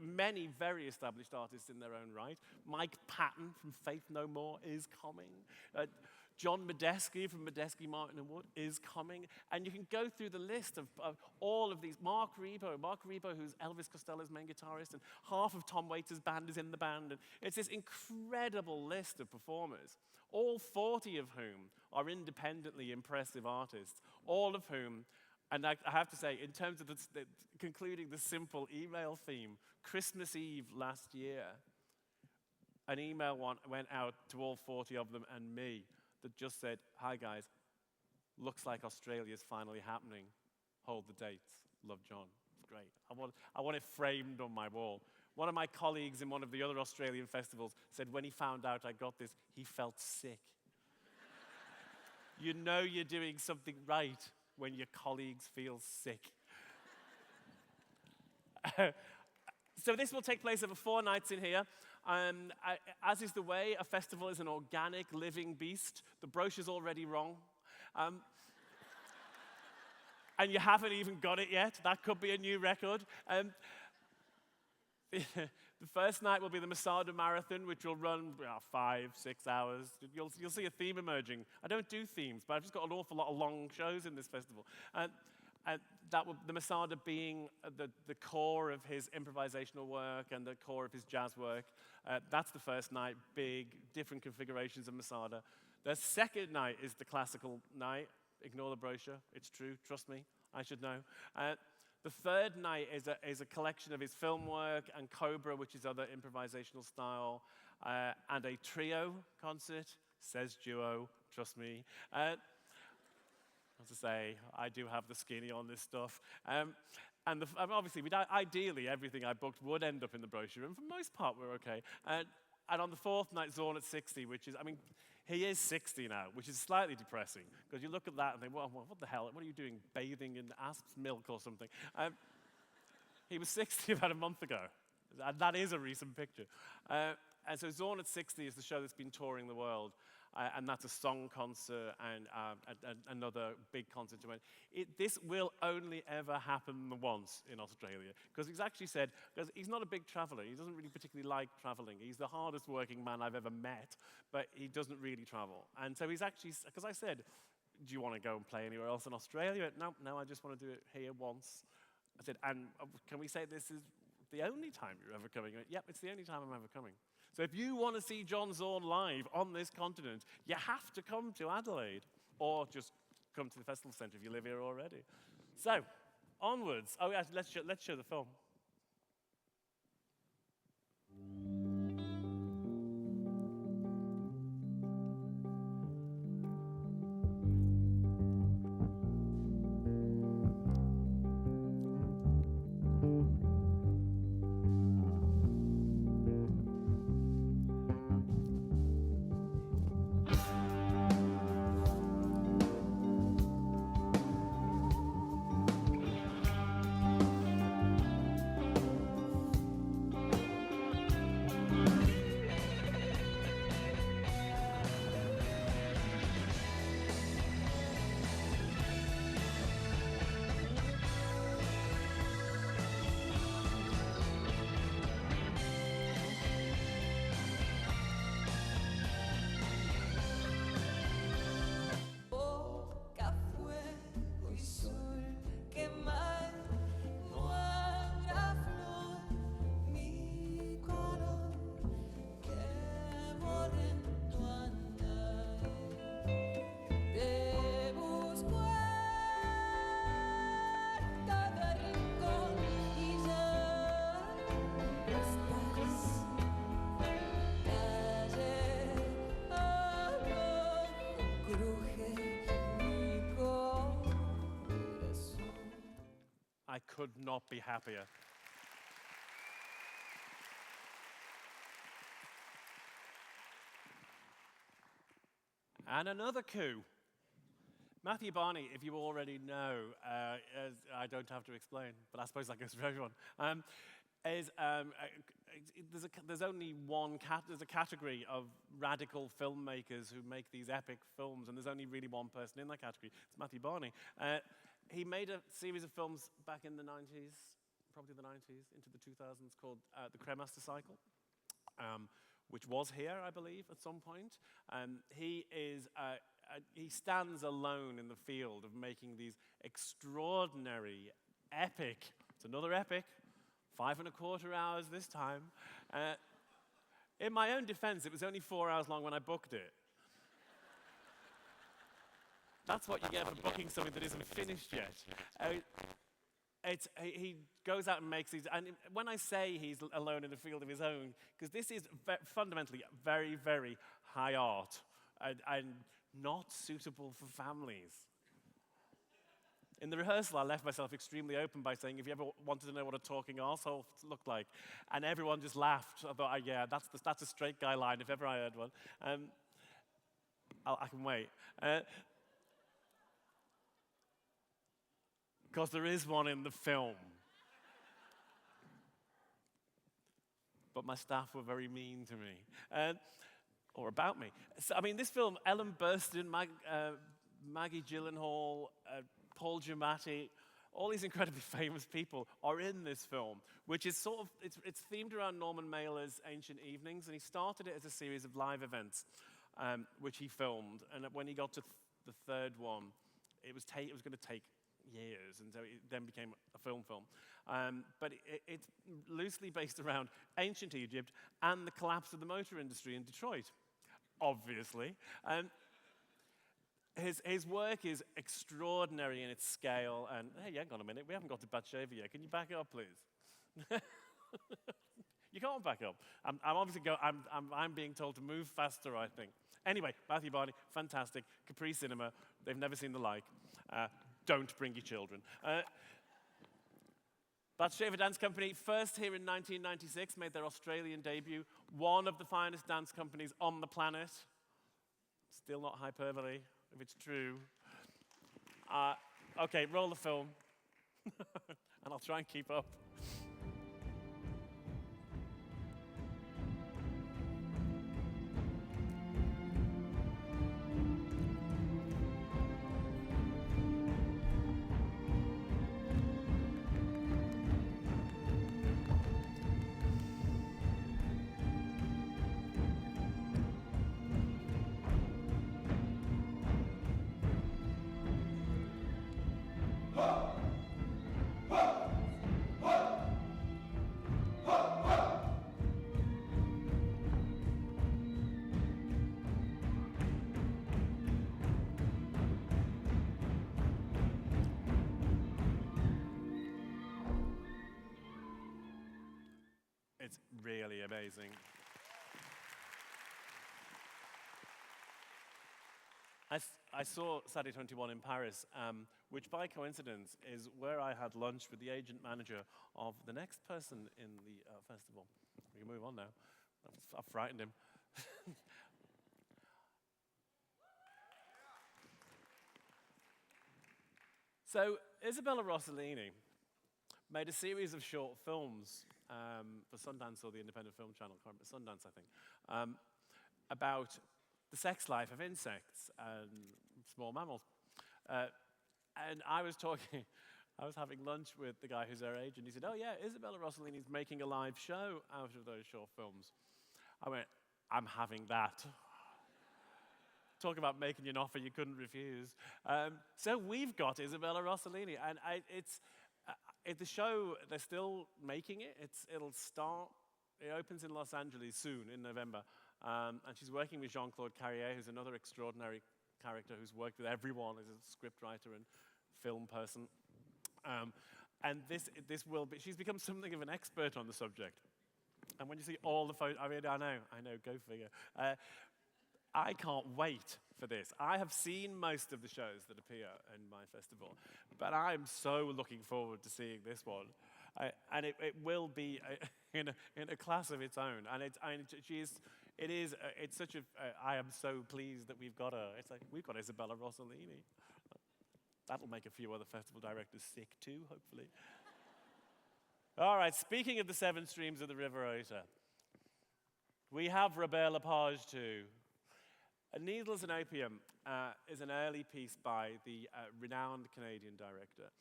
many very established artists in their own right. Mike Patton from Faith No More is coming. John Medeski from Medeski, Martin and Wood is coming. And you can go through the list of all of these. Mark Rebo, who's Elvis Costello's main guitarist, and half of Tom Waits' band is in the band. And it's this incredible list of performers, all 40 of whom are independently impressive artists, all of whom, and I have to say, in terms of concluding the simple email theme, Christmas Eve last year, an email went out to all 40 of them and me that just said, "Hi guys, looks like Australia's finally happening. Hold the dates. Love, John." It's great. I want it framed on my wall. One of my colleagues in one of the other Australian festivals said when he found out I got this, he felt sick. You know you're doing something right when your colleagues feel sick. So this will take place over 4 nights in here. As is the way, a festival is an organic, living beast. The brochure's already wrong. And you haven't even got it yet. That could be a new record. The first night will be the Masada Marathon, which will run 5-6 hours. You'll see a theme emerging. I don't do themes, but I've just got an awful lot of long shows in this festival. The Masada being the core of his improvisational work and the core of his jazz work. That's the first night, big, different configurations of Masada. The second night is the classical night. Ignore the brochure, it's true, trust me, I should know. The third night is a collection of his film work and Cobra, which is other improvisational style, and a trio concert, says duo, trust me. As I say, I do have the skinny on this stuff. And obviously, ideally, everything I booked would end up in the brochure, and for the most part, we're okay. And on the fourth night, Zorn at 60, which is, he is 60 now, which is slightly depressing, because you look at that and think, well, what the hell, what are you doing, bathing in asp's milk or something? He was 60 about a month ago. And that is a recent picture. And so Zorn at 60 is the show that's been touring the world. And that's a song concert and another big concert. This will only ever happen once in Australia. Because he's actually said, because he's not a big traveler, he doesn't really particularly like traveling. He's the hardest working man I've ever met, but he doesn't really travel. And so he's actually, because I said, do you want to go and play anywhere else in Australia? No, I just want to do it here once. I said, and can we say this is the only time you're ever coming? He went, yep, it's the only time I'm ever coming. So if you want to see John Zorn live on this continent, you have to come to Adelaide, or just come to the festival centre if you live here already. So, onwards. Oh, yeah, let's show the film. I could not be happier. And another coup. Matthew Barney, if you already know, as I don't have to explain, but I suppose that goes for everyone, there's only there's a category of radical filmmakers who make these epic films, and there's only really one person in that category. It's Matthew Barney. He made a series of films back in the 90s, probably the 90s, into the 2000s, called The Cremaster Cycle, which was here, I believe, at some point. He stands alone in the field of making these extraordinary, epic, it's another epic, 5¼ hours this time. In my own defense, it was only 4 hours long when I booked it. That's what you get for booking something that isn't finished yet. He goes out and makes these, and when I say he's alone in a field of his own, because this is fundamentally very, very high art and not suitable for families. In the rehearsal, I left myself extremely open by saying, if you ever wanted to know what a talking arsehole looked like, and everyone just laughed. I thought, yeah, that's a straight guy line if ever I heard one. I can wait. Because there is one in the film. But my staff were very mean to me, or about me. So, I mean, this film, Ellen Burstyn, Maggie Gyllenhaal, Paul Giamatti, all these incredibly famous people are in this film, which is sort of, it's themed around Norman Mailer's Ancient Evenings, and he started it as a series of live events, which he filmed. And when he got to the third one, it was going to take years, and so it then became a film. But it's loosely based around ancient Egypt and the collapse of the motor industry in Detroit, obviously. His work is extraordinary in its scale, and hey, hang on a minute, we haven't got to Bathsheba yet. Can you back up, please? You can't back up. I'm being told to move faster, I think. Anyway, Matthew Barney, fantastic. Capri Cinema, they've never seen the like. Don't bring your children. Bathsheba Dance Company, first here in 1996, made their Australian debut. One of the finest dance companies on the planet. Still not hyperbole, if it's true. Okay, roll the film. And I'll try and keep up. It's really amazing. I saw Saturday 21 in Paris, which by coincidence is where I had lunch with the agent manager of the next person in the festival. We can move on now. I've frightened him. So Isabella Rossellini made a series of short films for Sundance or the Independent Film Channel, Sundance, I think, about the sex life of insects and small mammals. And I was having lunch with the guy who's her agent. He said, oh yeah, Isabella Rossellini's making a live show out of those short films. I went, I'm having that. Talk about making an offer you couldn't refuse. So we've got Isabella Rossellini, and the show, they're still making it. It opens in Los Angeles soon, in November. And she's working with Jean-Claude Carrier, who's another extraordinary character who's worked with everyone as a scriptwriter and film person. And this will be, she's become something of an expert on the subject. And when you see all the photos, I know, go figure. I can't wait for this. I have seen most of the shows that appear in my festival, but I'm so looking forward to seeing this one. And it will be in a class of its own. And I am so pleased that we've got her. It's like, we've got Isabella Rossellini. That'll make a few other festival directors sick too, hopefully. All right, speaking of the seven streams of the River Otter, we have Robert Lepage too. Needles and Opium is an early piece by the renowned Canadian director.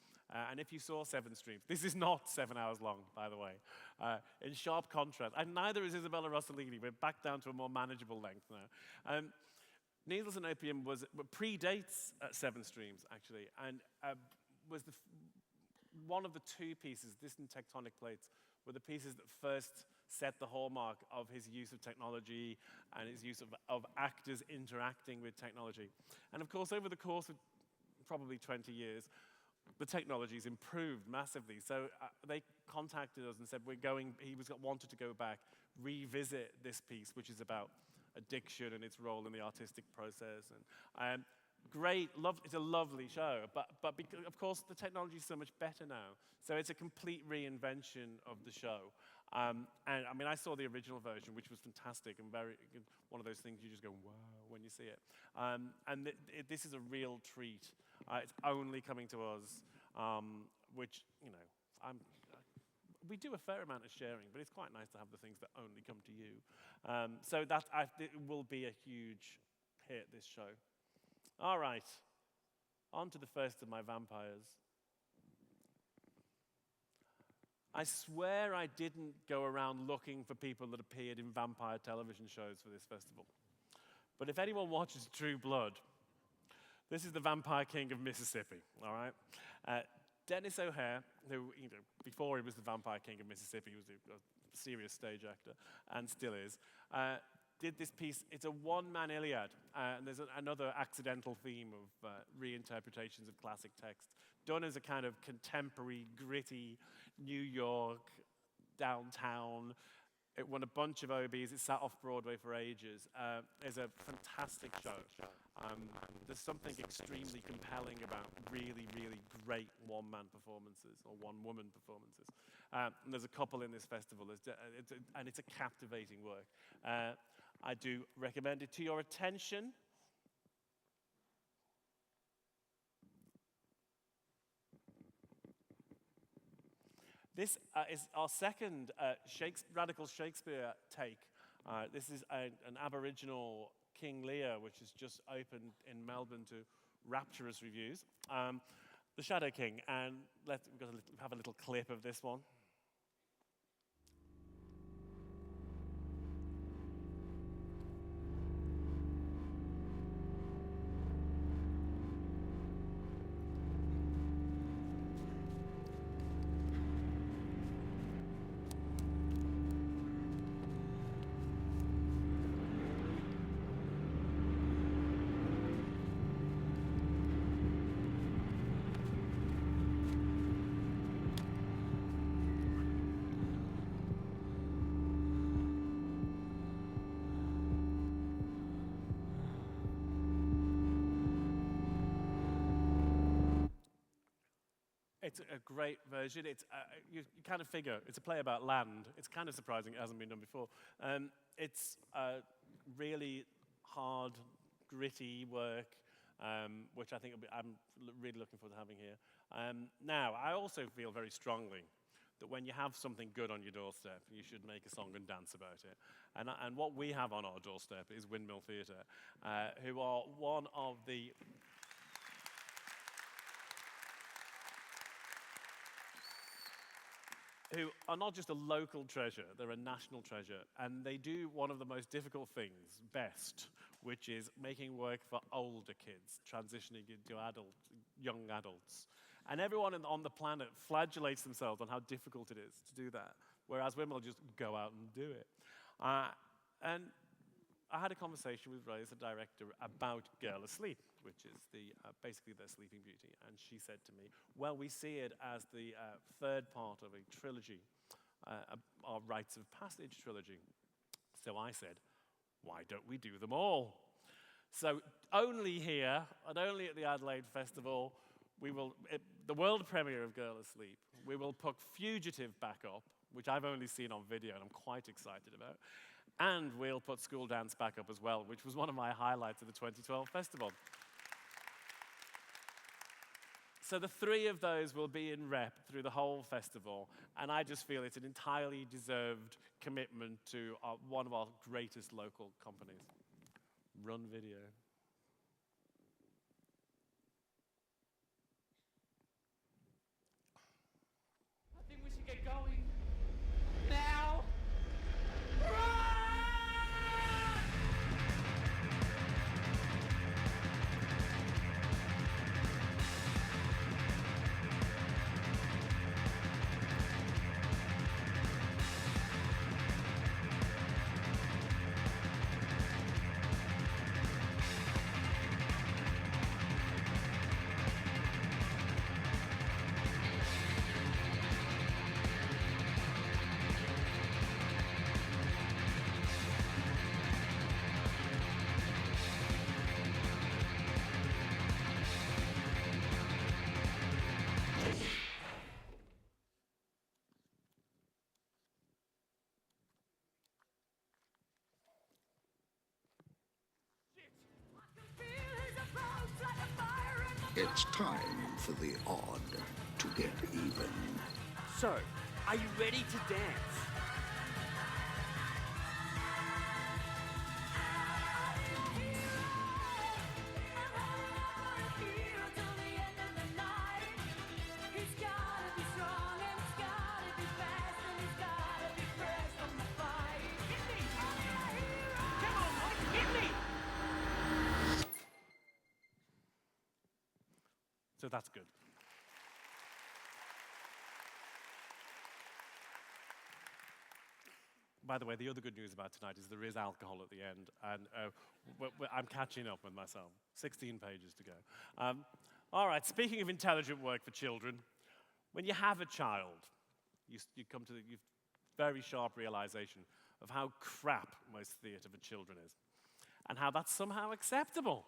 And if you saw 7 Streams, this is not 7 hours long, by the way. In sharp contrast, and neither is Isabella Rossellini. We're back down to a more manageable length now. Needles and Opium predates 7 Streams, actually, and was one of the 2 pieces, Distant Tectonic Plates, were the pieces that first set the hallmark of his use of technology and his use of actors interacting with technology. And of course, over the course of probably 20 years, the technology's improved massively. So they contacted us and said, wanted to go back, revisit this piece, which is about addiction and its role in the artistic process. And great, it's a lovely show, but because, of course, the technology is so much better now. So it's a complete reinvention of the show. And I mean, I saw the original version, which was fantastic and one of those things you just go, wow, when you see it. And this is a real treat. It's only coming to us, which, you know, we do a fair amount of sharing, but it's quite nice to have the things that only come to you. So it will be a huge hit, this show. All right, on to the first of my vampires. I swear I didn't go around looking for people that appeared in vampire television shows for this festival. But if anyone watches True Blood, this is the Vampire King of Mississippi, all right? Dennis O'Hare, who, you know, before he was the Vampire King of Mississippi, he was a serious stage actor, and still is, did this piece. It's a one-man Iliad, and there's another accidental theme of reinterpretations of classic text, done as a kind of contemporary, gritty New York, downtown. It won a bunch of Obies. It sat off Broadway for ages. It's a fantastic show. There's something extremely compelling about really, really great one-man performances or one-woman performances. And there's a couple in this festival, and it's a captivating work. I do recommend it to your attention. This is our second radical Shakespeare take. This is an Aboriginal King Lear, which has just opened in Melbourne to rapturous reviews. The Shadow King, and we've got have a little clip of this one. It's a great version. It's you kind of figure it's a play about land. It's kind of surprising it hasn't been done before. It's really hard, gritty work, which I think I'm really looking forward to having here. Now, I also feel very strongly that when you have something good on your doorstep, you should make a song and dance about it. And what we have on our doorstep is Windmill Theatre, who are one of the who are not just a local treasure, they're a national treasure, and they do one of the most difficult things best, which is making work for older kids, transitioning into young adults. And everyone on the planet flagellates themselves on how difficult it is to do that, whereas women will just go out and do it. And I had a conversation with Rose, the director, about Girl Asleep, which is basically their Sleeping Beauty. And she said to me, well, we see it as the third part of a trilogy, our Rites of Passage trilogy. So I said, why don't we do them all? So only here, and only at the Adelaide Festival, the world premiere of Girl Asleep, we will put Fugitive back up, which I've only seen on video and I'm quite excited about. And we'll put School Dance back up as well, which was one of my highlights of the 2012 festival. So the three of those will be in rep through the whole festival, and I just feel it's an entirely deserved commitment to one of our greatest local companies. Run video. I think we should get going. Now! It's time for the odd to get even. So, are you ready to dance? So that's good. By the way, the other good news about tonight is there is alcohol at the end, and I'm catching up with myself. 16 pages to go. All right, speaking of intelligent work for children, when you have a child, you come to the very sharp realization of how crap most theatre for children is, and how that's somehow acceptable.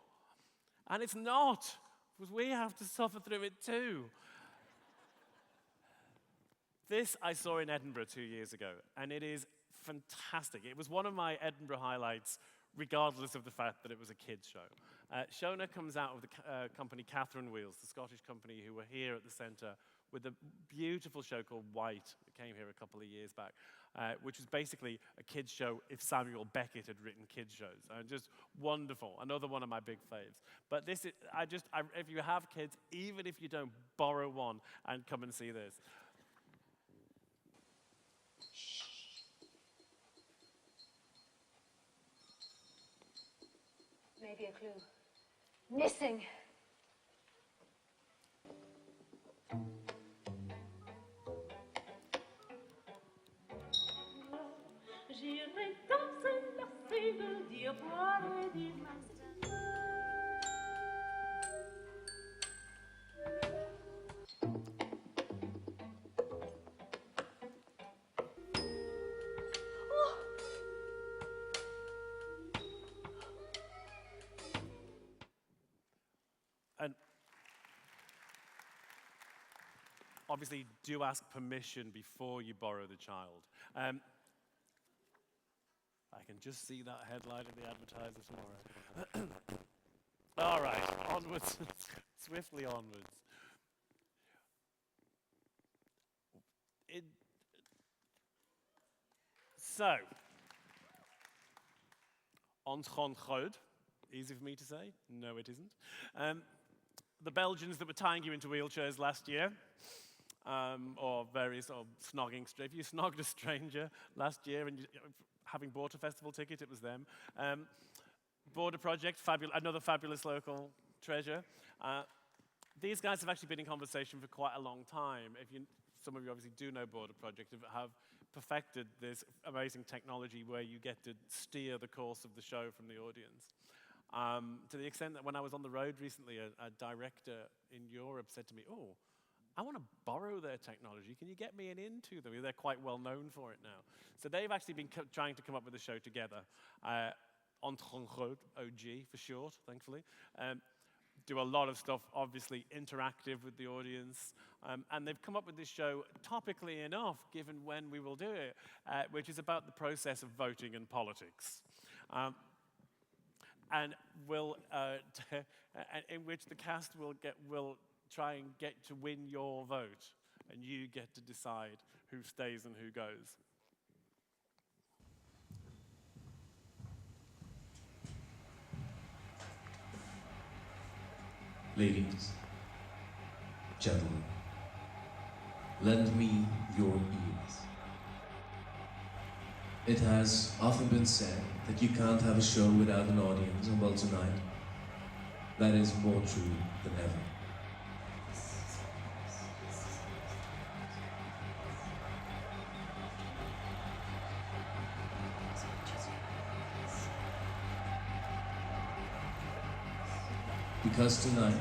And it's not, because we have to suffer through it too. This I saw in Edinburgh 2 years ago, and it is fantastic. It was one of my Edinburgh highlights, regardless of the fact that it was a kids' show. Shona comes out of the company Catherine Wheels, the Scottish company who were here at the centre with a beautiful show called White. It came here a couple of years back, which was basically a kids' show if Samuel Beckett had written kids' shows. Just wonderful. Another one of my big faves. But this is, if you have kids, even if you don't, borrow one and come and see this. Maybe a clue. Missing. J'irai danser la fille d'ivoire et d'ivoire. And obviously, do ask permission before you borrow the child. I can just see that headline in the Advertiser tomorrow. All right, onwards, swiftly onwards. So, Ontgongroot, easy for me to say? No, it isn't. The Belgians that were tying you into wheelchairs last year, or snogging, if you snogged a stranger last year and having bought a festival ticket, it was them. Border Project, another fabulous local treasure. These guys have actually been in conversation for quite a long time. Some of you obviously do know Border Project, have perfected this amazing technology where you get to steer the course of the show from the audience. To the extent that when I was on the road recently, a director in Europe said to me, "Oh, I want to borrow their technology. Can you get me into them?" They're quite well known for it now. So they've actually been trying to come up with a show together. Ontgongroot, OG for short, thankfully. Do a lot of stuff, obviously interactive with the audience. And they've come up with this show topically enough, given when we will do it, which is about the process of voting and politics. And in which the cast will try and get to win your vote, and you get to decide who stays and who goes. Ladies, gentlemen, lend me your ears. It has often been said that you can't have a show without an audience, and well, tonight, that is more true than ever. Because tonight,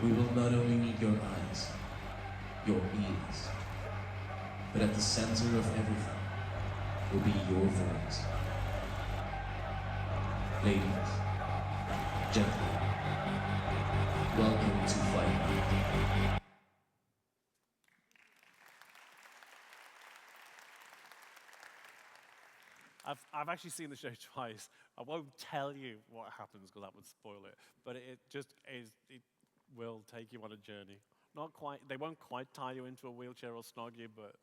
we will not only need your eyes, your ears, but at the center of everything will be your voice. Ladies, gentlemen, welcome to Fight Night. I've actually seen the show twice. I won't tell you what happens because that would spoil it. But it just is. It will take you on a journey. Not quite. They won't quite tie you into a wheelchair or snog you, but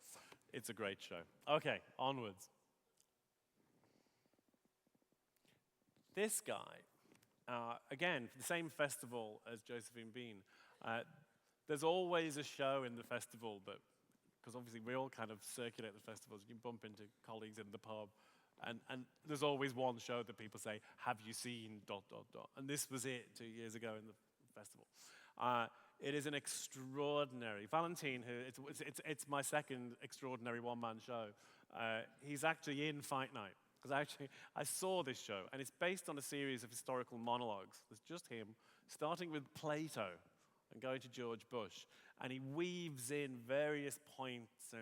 it's a great show. Okay, onwards. This guy, again, for the same festival as Josephine Bean. There's always a show in the festival that, because obviously we all kind of circulate the festivals. You can bump into colleagues in the pub. And there's always one show that people say, have you seen ... And this was it 2 years ago in the festival. It is an extraordinary, Valentine, who it's my second extraordinary one-man show. He's actually in Fight Night, because I saw this show, and it's based on a series of historical monologues. There's just him, starting with Plato and going to George Bush, and he weaves in various points,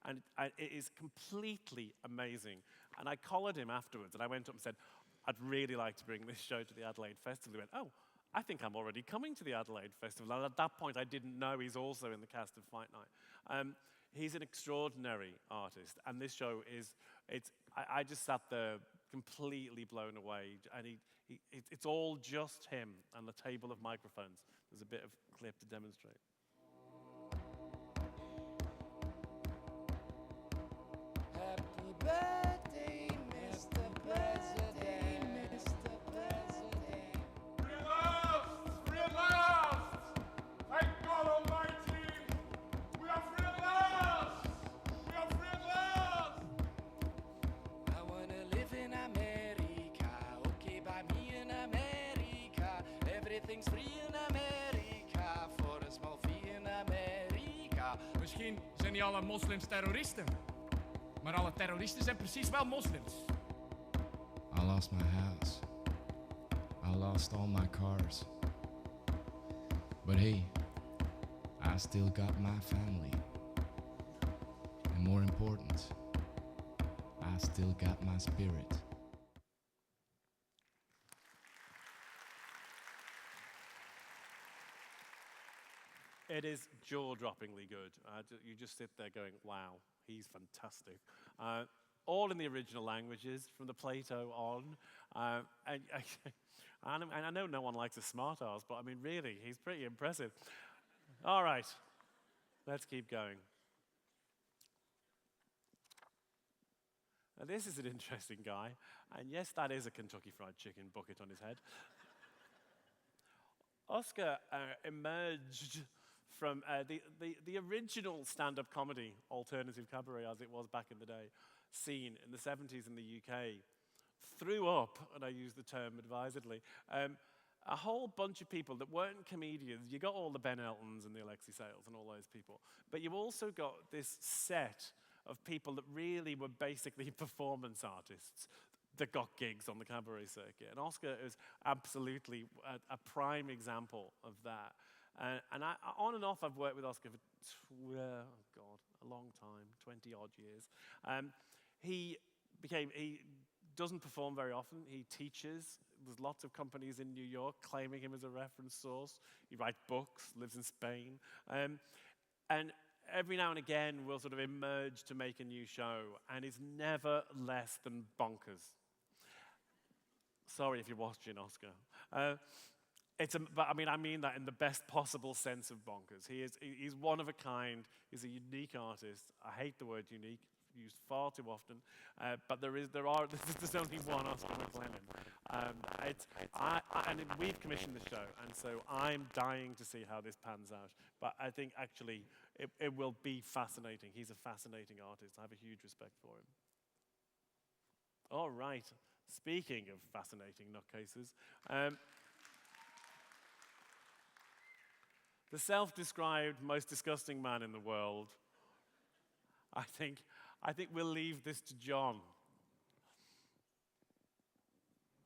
and it is completely amazing. And I collared him afterwards, and I went up and said, I'd really like to bring this show to the Adelaide Festival. He went, oh, I think I'm already coming to the Adelaide Festival. And at that point, I didn't know he's also in the cast of Fight Night. He's an extraordinary artist, and this show is, I just sat there completely blown away, and it's all just him and the table of microphones. There's a bit of clip to demonstrate. Happy birthday, Mr. President, Mr. President. We're lost! We're lost! Thank God Almighty! We are free at last! We are free at last! I wanna live in America, okay by me in America. Everything's free in America, for a small fee in America. Misschien zijn niet alle moslims terroristen. Maar alle terroristen zijn precies wel moslims. I lost my house. I lost all my cars. But hey, I still got my family. And more important, I still got my spirit. It is jaw-droppingly good. You just sit there going, wow, he's fantastic. All in the original languages, from the Plato on. And I know no one likes a smart ass, but I mean, really, he's pretty impressive. All right, let's keep going. Now, this is an interesting guy. And yes, that is a Kentucky Fried Chicken bucket on his head. Oscar emerged from the original stand-up comedy, alternative cabaret as it was back in the day, scene in the 70s in the UK, threw up, and I use the term advisedly, a whole bunch of people that weren't comedians. You got all the Ben Eltons and the Alexi Sales and all those people, but you've also got this set of people that really were basically performance artists that got gigs on the cabaret circuit. And Oscar is absolutely a prime example of that. And on and off, I've worked with Oscar for, a long time, 20-odd years. He doesn't perform very often. He teaches. There's lots of companies in New York claiming him as a reference source. He writes books, lives in Spain. And every now and again, we'll sort of emerge to make a new show, and it's never less than bonkers. Sorry if you're watching, Oscar. But I mean that in the best possible sense of bonkers. He's one of a kind. He's a unique artist. I hate the word unique. used far too often, but there's only one Oscar McLennan. And we've commissioned the show, and so I'm dying to see how this pans out. But I think actually it will be fascinating. He's a fascinating artist. I have a huge respect for him. All right. Speaking of fascinating nutcases, the self-described most disgusting man in the world. I think we'll leave this to John.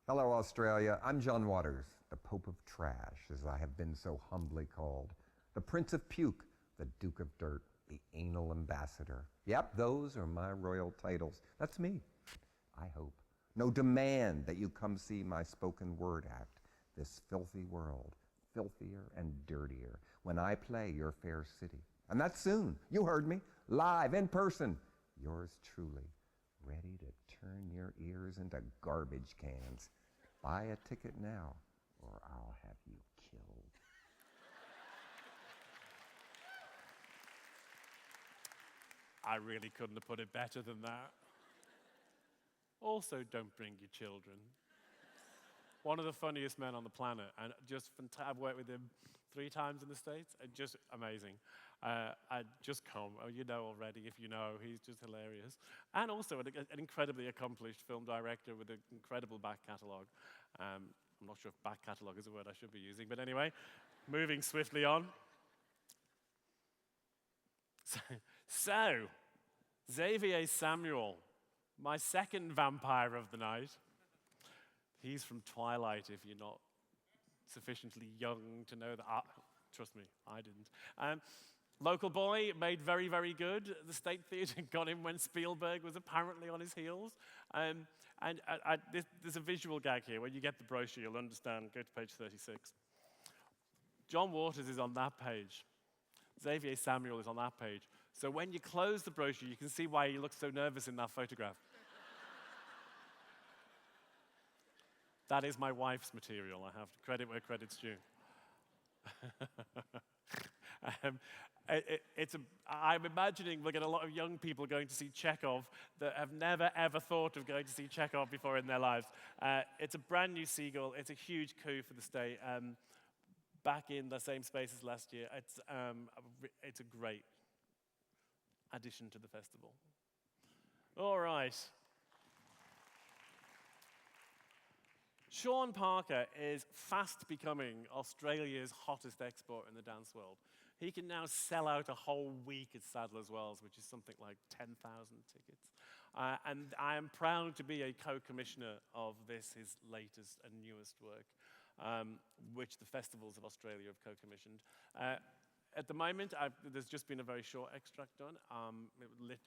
Hello, Australia. I'm John Waters, the Pope of Trash, as I have been so humbly called. The Prince of Puke, the Duke of Dirt, the Anal Ambassador. Yep, those are my royal titles. That's me, I hope. No demand that you come see my spoken word act, this filthy world, filthier and dirtier, when I play your fair city. And that's soon. You heard me. Live, in person. Yours truly, ready to turn your ears into garbage cans. Buy a ticket now, or I'll have you killed. I really couldn't have put it better than that. Also, don't bring your children. One of the funniest men on the planet, and just I've worked with him 3 times in the States, and just amazing. I just come, you know already if you know, he's just hilarious. And also an incredibly accomplished film director with an incredible back catalogue. I'm not sure if back catalogue is a word I should be using, but anyway, moving swiftly on. So Xavier Samuel, my second vampire of the night. He's from Twilight, if you're not sufficiently young to know that. Trust me, I didn't. Local boy, made very, very good. The State Theatre got him when Spielberg was apparently on his heels. There's a visual gag here. When you get the brochure, you'll understand. Go to page 36. John Waters is on that page. Xavier Samuel is on that page. So when you close the brochure, you can see why he looks so nervous in that photograph. That is my wife's material. I have to credit where credit's due. I'm imagining we'll get a lot of young people going to see Chekhov that have never, ever thought of going to see Chekhov before in their lives. It's a brand new seagull. It's a huge coup for the state. Back in the same space as last year. It's a great addition to the festival. All right. Sean Parker is fast becoming Australia's hottest export in the dance world. He can now sell out a whole week at Sadler's Wells, which is something like 10,000 tickets. And I am proud to be a co-commissioner of this, his latest and newest work, which the festivals of Australia have co-commissioned. At the moment, there's just been a very short extract done.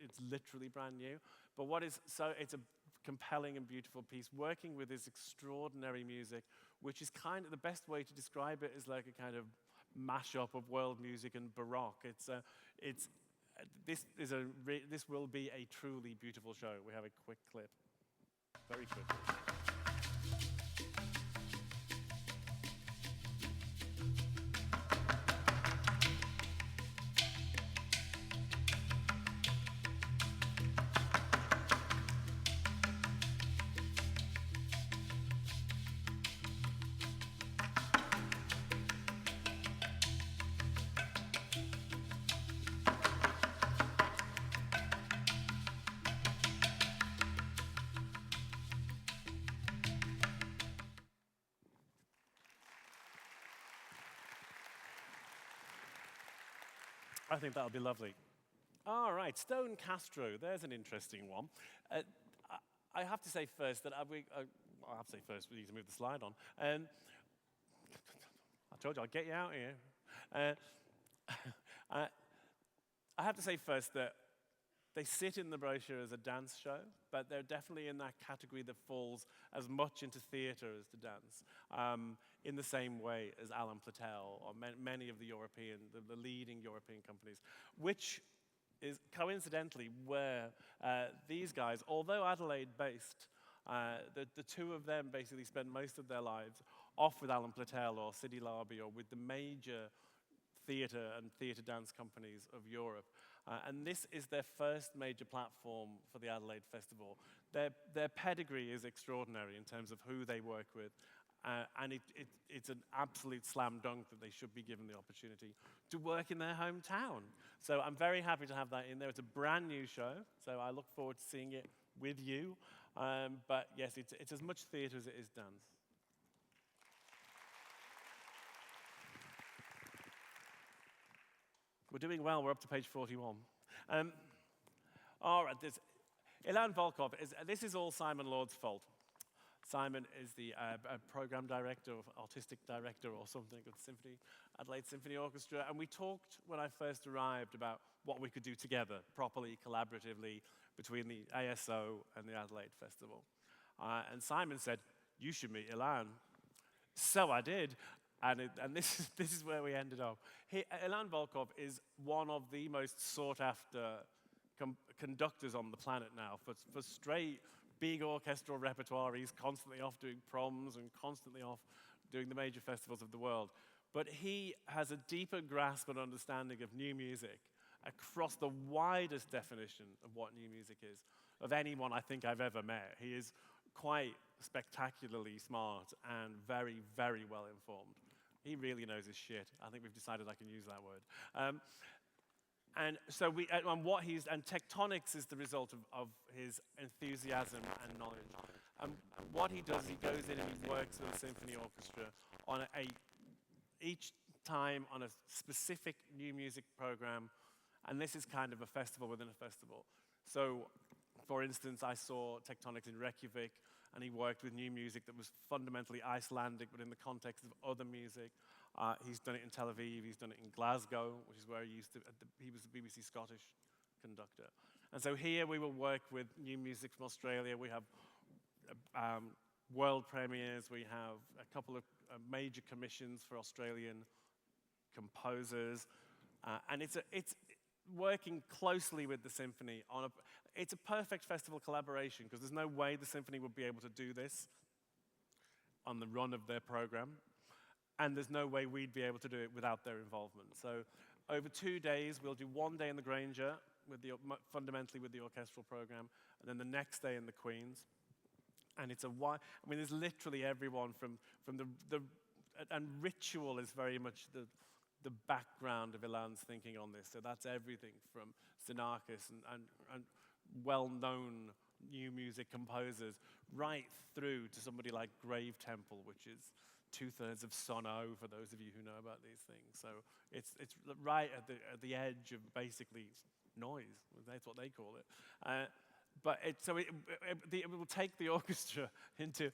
It's literally brand new. But it's a compelling and beautiful piece, working with this extraordinary music, which is kind of the best way to describe it is like a kind of mashup of world music and Baroque. This will be a truly beautiful show. We have a quick clip, very quick. I think that'll be lovely. All right, Stone Castro, there's an interesting one. I have to say first that we need to move the slide on. I told you I'd get you out here. I have to say first that they sit in the brochure as a dance show, but they're definitely in that category that falls as much into theatre as to dance, in the same way as Alan Platel or many of the leading European companies, which is coincidentally where these guys, although Adelaide-based, the two of them basically spend most of their lives off with Alan Platel or Sidi Larbi or with the major theatre and theatre dance companies of Europe. And this is their first major platform for the Adelaide Festival. Their pedigree is extraordinary in terms of who they work with, and it's an absolute slam dunk that they should be given the opportunity to work in their hometown. So I'm very happy to have that in there. It's a brand new show, so I look forward to seeing it with you. But yes, it's as much theatre as it is dance. We're doing well. We're up to page 41. All right, Ilan Volkov, this is all Simon Lord's fault. Simon is the program director, or artistic director, or something of the Adelaide Symphony Orchestra, and we talked when I first arrived about what we could do together, properly, collaboratively, between the ASO and the Adelaide Festival. And Simon said, "You should meet Ilan." So I did. And this is where we ended up. Ilan Volkov is one of the most sought-after conductors on the planet now for straight, big orchestral repertoire. He's constantly off doing proms and constantly off doing the major festivals of the world. But he has a deeper grasp and understanding of new music across the widest definition of what new music is, of anyone I think I've ever met. He is quite spectacularly smart and very, very well informed. He really knows his shit. I think we've decided I can use that word. And so and Tectonics is the result of his enthusiasm and knowledge. What he does, he goes in and he works with a symphony orchestra on each time on a specific new music program, and this is kind of a festival within a festival. So, for instance, I saw Tectonics in Reykjavik, and he worked with new music that was fundamentally Icelandic, but in the context of other music. He's done it in Tel Aviv, he's done it in Glasgow, which is where he was the BBC Scottish conductor. And so here we will work with new music from Australia. We have world premieres, we have a couple of major commissions for Australian composers, and it's working closely with the symphony on it's a perfect festival collaboration, because there's no way the symphony would be able to do this on the run of their program, and there's no way we'd be able to do it without their involvement. So over 2 days, we'll do 1 day in the Granger, fundamentally with the orchestral program, and then the next day in the Queen's. And there's literally everyone from and ritual is very much the background of Ilan's thinking on this. So that's everything from Xenakis and well-known new music composers right through to somebody like Grave Temple, which is 2/3 of Sono, for those of you who know about these things. So it's right at the edge of basically noise. That's what they call it. But it will take the orchestra into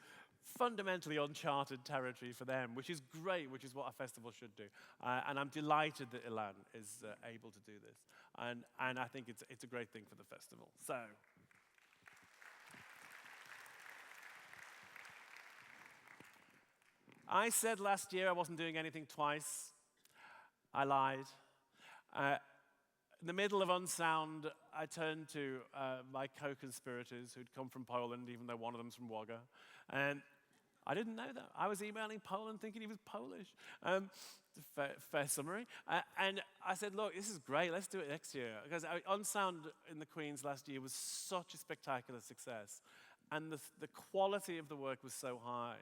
fundamentally uncharted territory for them, which is great, which is what a festival should do. And I'm delighted that Ilan is able to do this. And I think it's a great thing for the festival. So, I said last year I wasn't doing anything twice. I lied. In the middle of Unsound, I turned to my co-conspirators who'd come from Poland, even though one of them's from Wagga. And I didn't know that. I was emailing Poland thinking he was Polish. Fair summary. And I said, look, this is great. Let's do it next year. Because Unsound in the Queen's last year was such a spectacular success. And the quality of the work was so high.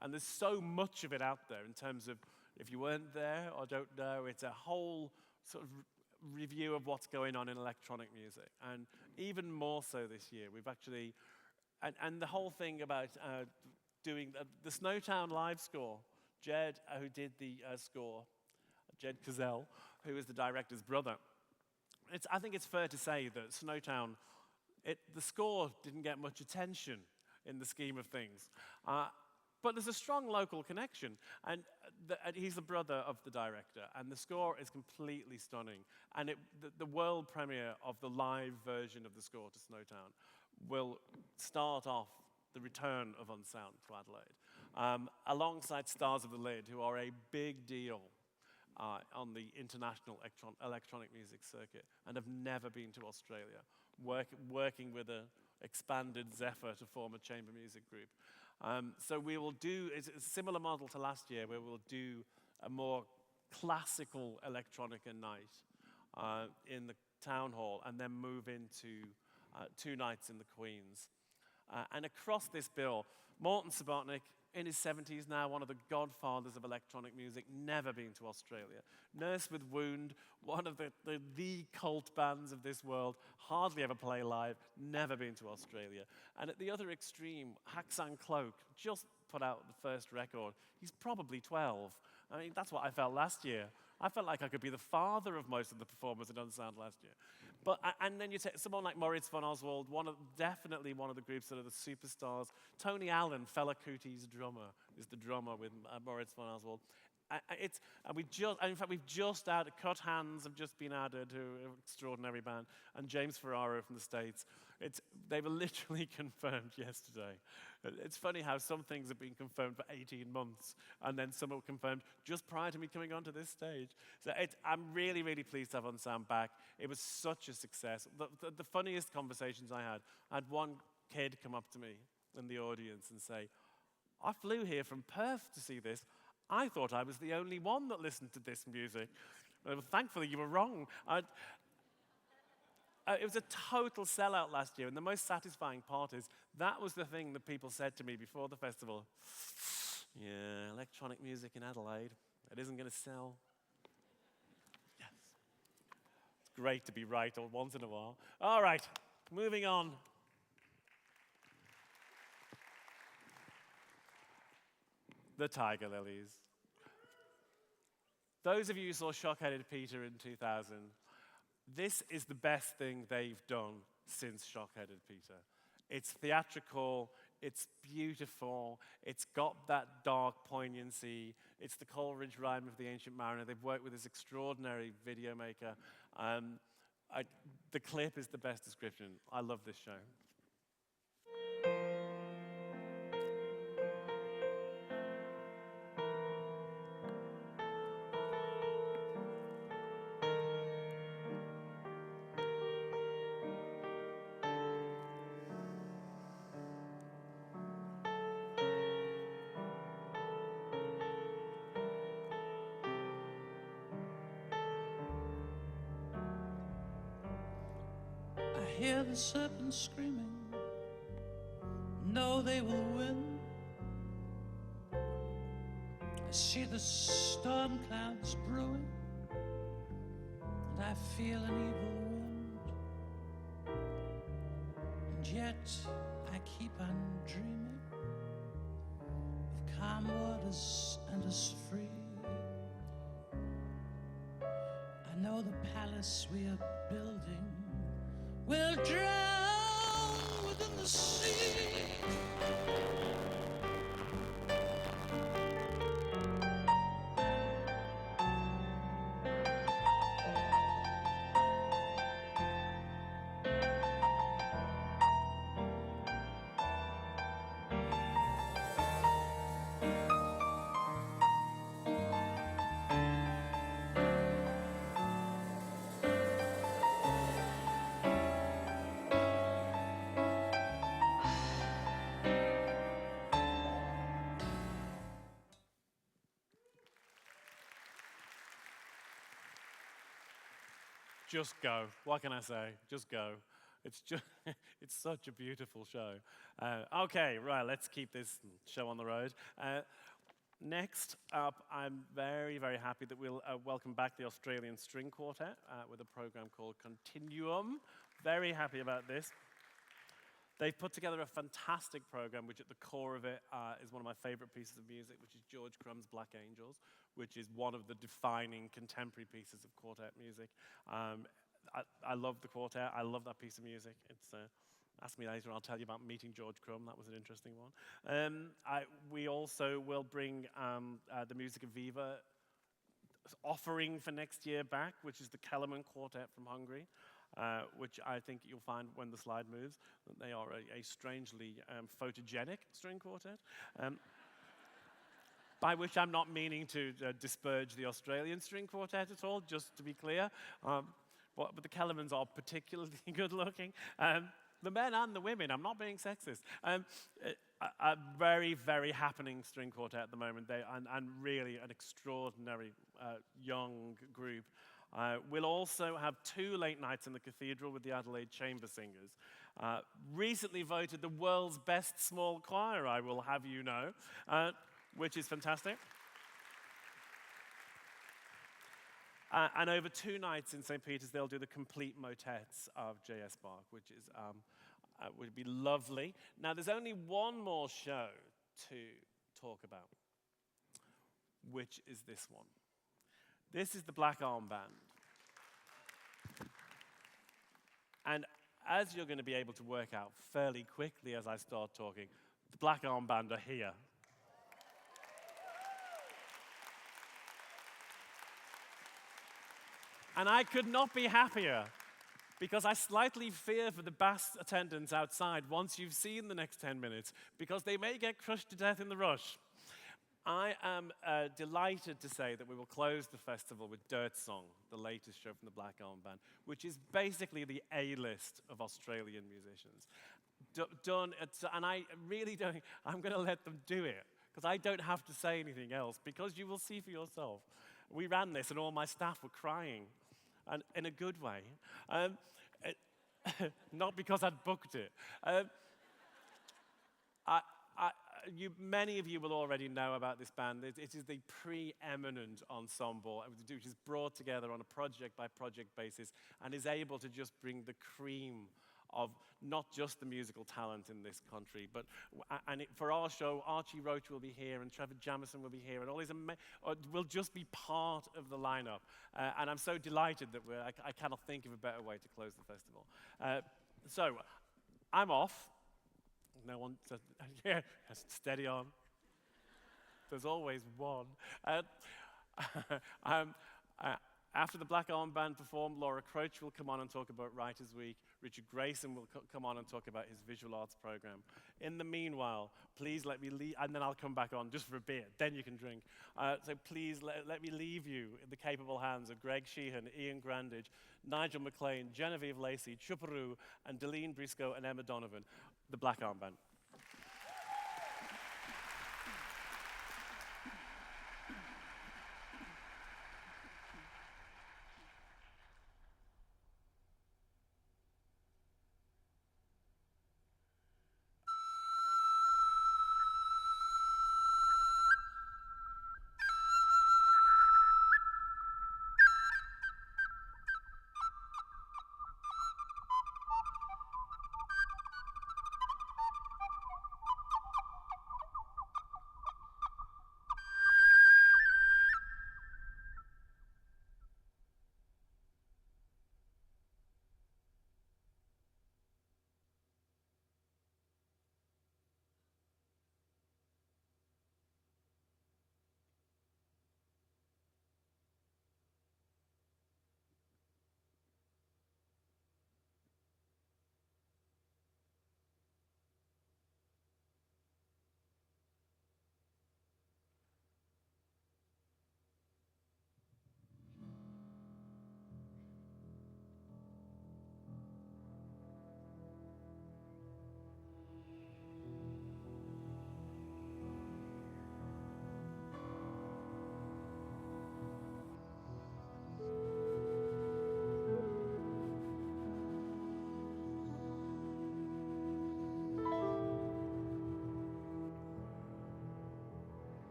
And there's so much of it out there in terms of, if you weren't there or don't know, it's a whole sort of review of what's going on in electronic music. And even more so this year, we've actually, and the whole thing about doing the Snowtown live score, Jed, who did the score, Jed Cazell, who is the director's brother. I think it's fair to say that Snowtown, the score didn't get much attention in the scheme of things. But there's a strong local connection, and he's the brother of the director, and the score is completely stunning. And the world premiere of the live version of the score to Snowtown will start off the return of Unsound to Adelaide, alongside Stars of the Lid, who are a big deal on the international electronic music circuit and have never been to Australia, working with an expanded Zephyr to form a chamber music group. So we will do, it's a similar model to last year, where we'll do a more classical electronica night in the town hall, and then move into 2 nights in the Queen's. And across this bill, Morton Subotnick, in his 70s now, one of the godfathers of electronic music, never been to Australia. Nurse with Wound, one of the cult bands of this world, hardly ever play live, never been to Australia. And at the other extreme, Haxan Cloak just put out the first record. He's probably 12. I mean, that's what I felt last year. I felt like I could be the father of most of the performers at Unsound last year. And then you take someone like Moritz von Oswald, definitely one of the groups that are the superstars. Tony Allen, Fela Kuti's drummer, is the drummer with Moritz von Oswald. We've just added, Cut Hands have just been added, who are an extraordinary band, and James Ferraro from the States. They were literally confirmed yesterday. It's funny how some things have been confirmed for 18 months, and then some were confirmed just prior to me coming onto this stage. So I'm really, really pleased to have Unsound back. It was such a success. The funniest conversations I had one kid come up to me in the audience and say, I flew here from Perth to see this. I thought I was the only one that listened to this music. Thankfully, you were wrong. It was a total sellout last year, and the most satisfying part is that was the thing that people said to me before the festival. Yeah, electronic music in Adelaide, it isn't going to sell. Yes. It's great to be right once in a while. All right, moving on. The Tiger Lilies. Those of you who saw Shock-Headed Peter in 2000, this is the best thing they've done since Shock-Headed Peter. It's theatrical, it's beautiful, it's got that dark poignancy, it's the Coleridge rhyme of the Ancient Mariner. They've worked with this extraordinary video maker. The clip is the best description. I love this show. I hear the serpents screaming, know they will win. I see the storm clouds brewing, and I feel an evil wind. And yet I keep on dreaming of calm waters and us free. I know the palace we are building will drown within the sea. Just go. What can I say? Just go. It's such a beautiful show. Okay, right, let's keep this show on the road. Next up, I'm very, very happy that we'll welcome back the Australian String Quartet with a program called Continuum. Very happy about this. They've put together a fantastic program, which at the core of it is one of my favorite pieces of music, which is George Crumb's Black Angels, which is one of the defining contemporary pieces of quartet music. I love the quartet. I love that piece of music. Ask me later and I'll tell you about meeting George Crumb. That was an interesting one. We also will bring the music of Viva offering for next year back, which is the Kellerman Quartet from Hungary. Which I think you'll find when the slide moves, that they are a strangely photogenic string quartet. By which I'm not meaning to disparage the Australian string quartet at all, just to be clear. But the Kellermans are particularly good looking. the men and the women. I'm not being sexist. A very, very happening string quartet at the moment, and really an extraordinary young group. We'll also have 2 late nights in the cathedral with the Adelaide Chamber Singers. Recently voted the world's best small choir, I will have you know, which is fantastic. And over 2 nights in St. Peter's, they'll do the complete motets of J.S. Bach, which is would be lovely. Now, there's only one more show to talk about, which is this one. This is the Black Arm Band. And as you're going to be able to work out fairly quickly as I start talking, the Black Arm Band are here. And I could not be happier, because I slightly fear for the bass attendants outside once you've seen the next 10 minutes, because they may get crushed to death in the rush. I am delighted to say that we will close the festival with Dirt Song, the latest show from the Black Arm Band, which is basically the A-list of Australian musicians. And I really don't, I'm going to let them do it, because I don't have to say anything else, because you will see for yourself. We ran this and all my staff were crying, and in a good way. Not because I'd booked it. Many of you will already know about this band. It is the preeminent ensemble, which is brought together on a project-by-project basis and is able to just bring the cream of not just the musical talent in this country, but for our show, Archie Roach will be here, and Trevor Jamison will be here, and all these will just be part of the lineup. And I'm so delighted that I cannot think of a better way to close the festival. So, I'm off. No one said, yeah, steady on. There's always one. After the Black Arm Band perform, Laura Croach will come on and talk about Writers' Week. Richard Grayson will come on and talk about his visual arts program. In the meanwhile, please let me leave, and then I'll come back on just for a bit, then you can drink. So please let me leave you in the capable hands of Greg Sheehan, Ian Grandage, Nigel McLean, Genevieve Lacey, Chuparu, and Deline Briscoe and Emma Donovan, the Black Arm Band.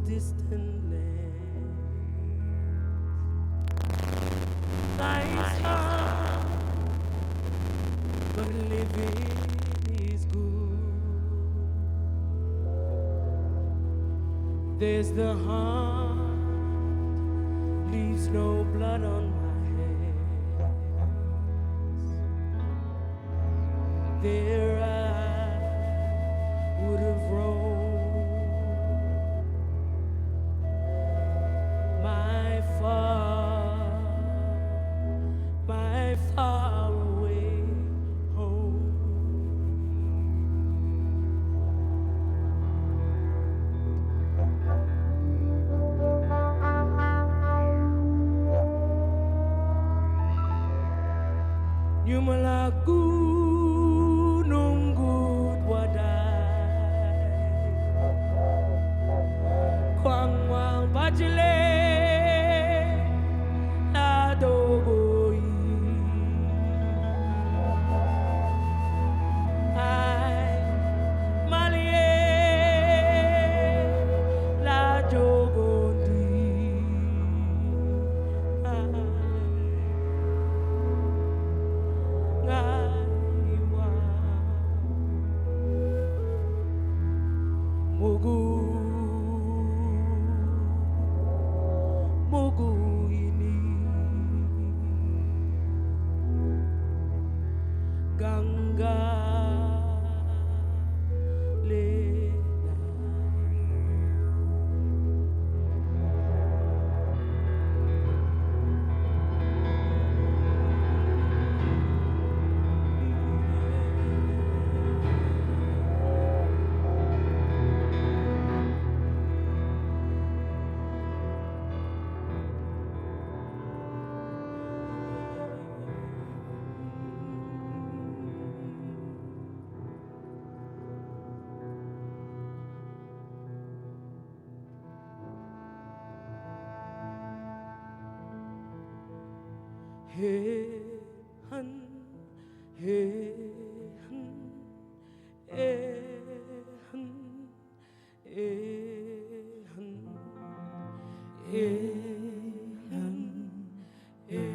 Distant lands, life's hard, but living is good. There's the heart, leaves no blood on my head. there I would have roamed my far away home. Nyumalagu nunggut wadai kwang wang bajile adogoi ai malie la jogondi ngaiwa mugu ini gangga lena hey hun hey hun hey hun hey hun hey hun hey hun hey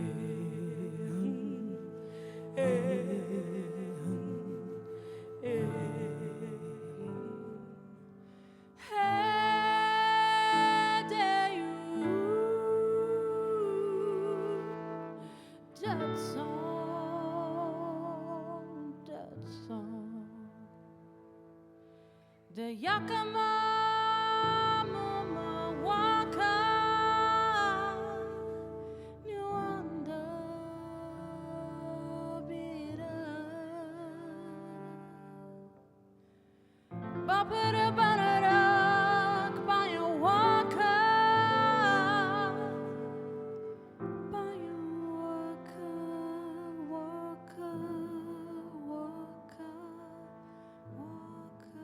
hun hey hey day you that song the Yakama Mama Waka Nyuanda Bira Bapara Banarak Baya Waka Baya Waka Waka Waka Waka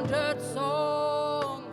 that song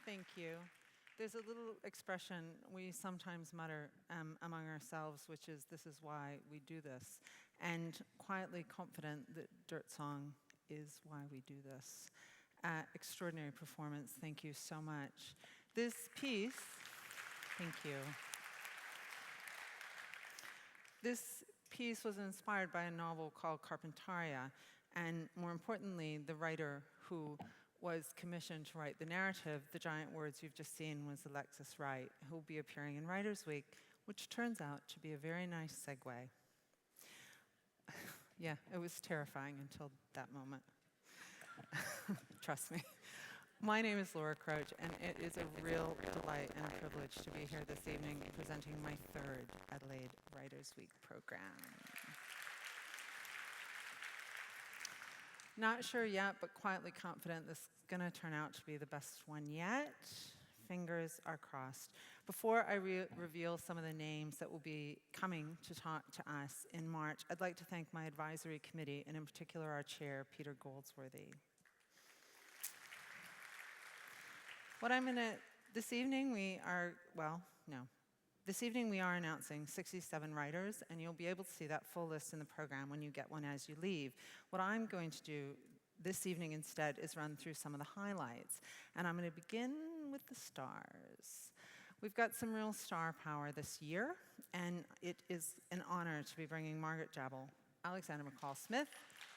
Thank you. There's a little expression we sometimes mutter among ourselves, which is, "This is why we do this," and quietly confident that Dirt Song is why we do this. Extraordinary performance. Thank you so much. This piece, thank you. This piece was inspired by a novel called Carpentaria, and more importantly, the writer who was commissioned to write the narrative, The Giant Words You've Just Seen, was Alexis Wright, who will be appearing in Writers' Week, which turns out to be a very nice segue. Yeah, it was terrifying until that moment. Trust me. My name is Laura Crouch, and it is a real delight and privilege to be here this evening presenting my third Adelaide Writers' Week program. Not sure yet, but quietly confident this is going to turn out to be the best one yet. Fingers are crossed. Before I reveal some of the names that will be coming to talk to us in March, I'd like to thank my advisory committee, and in particular our chair, Peter Goldsworthy. This evening we are announcing 67 writers, and you'll be able to see that full list in the program when you get one as you leave. What I'm going to do this evening instead is run through some of the highlights, and I'm going to begin with the stars. We've got some real star power this year, and it is an honor to be bringing Margaret Jabal, Alexander McCall-Smith,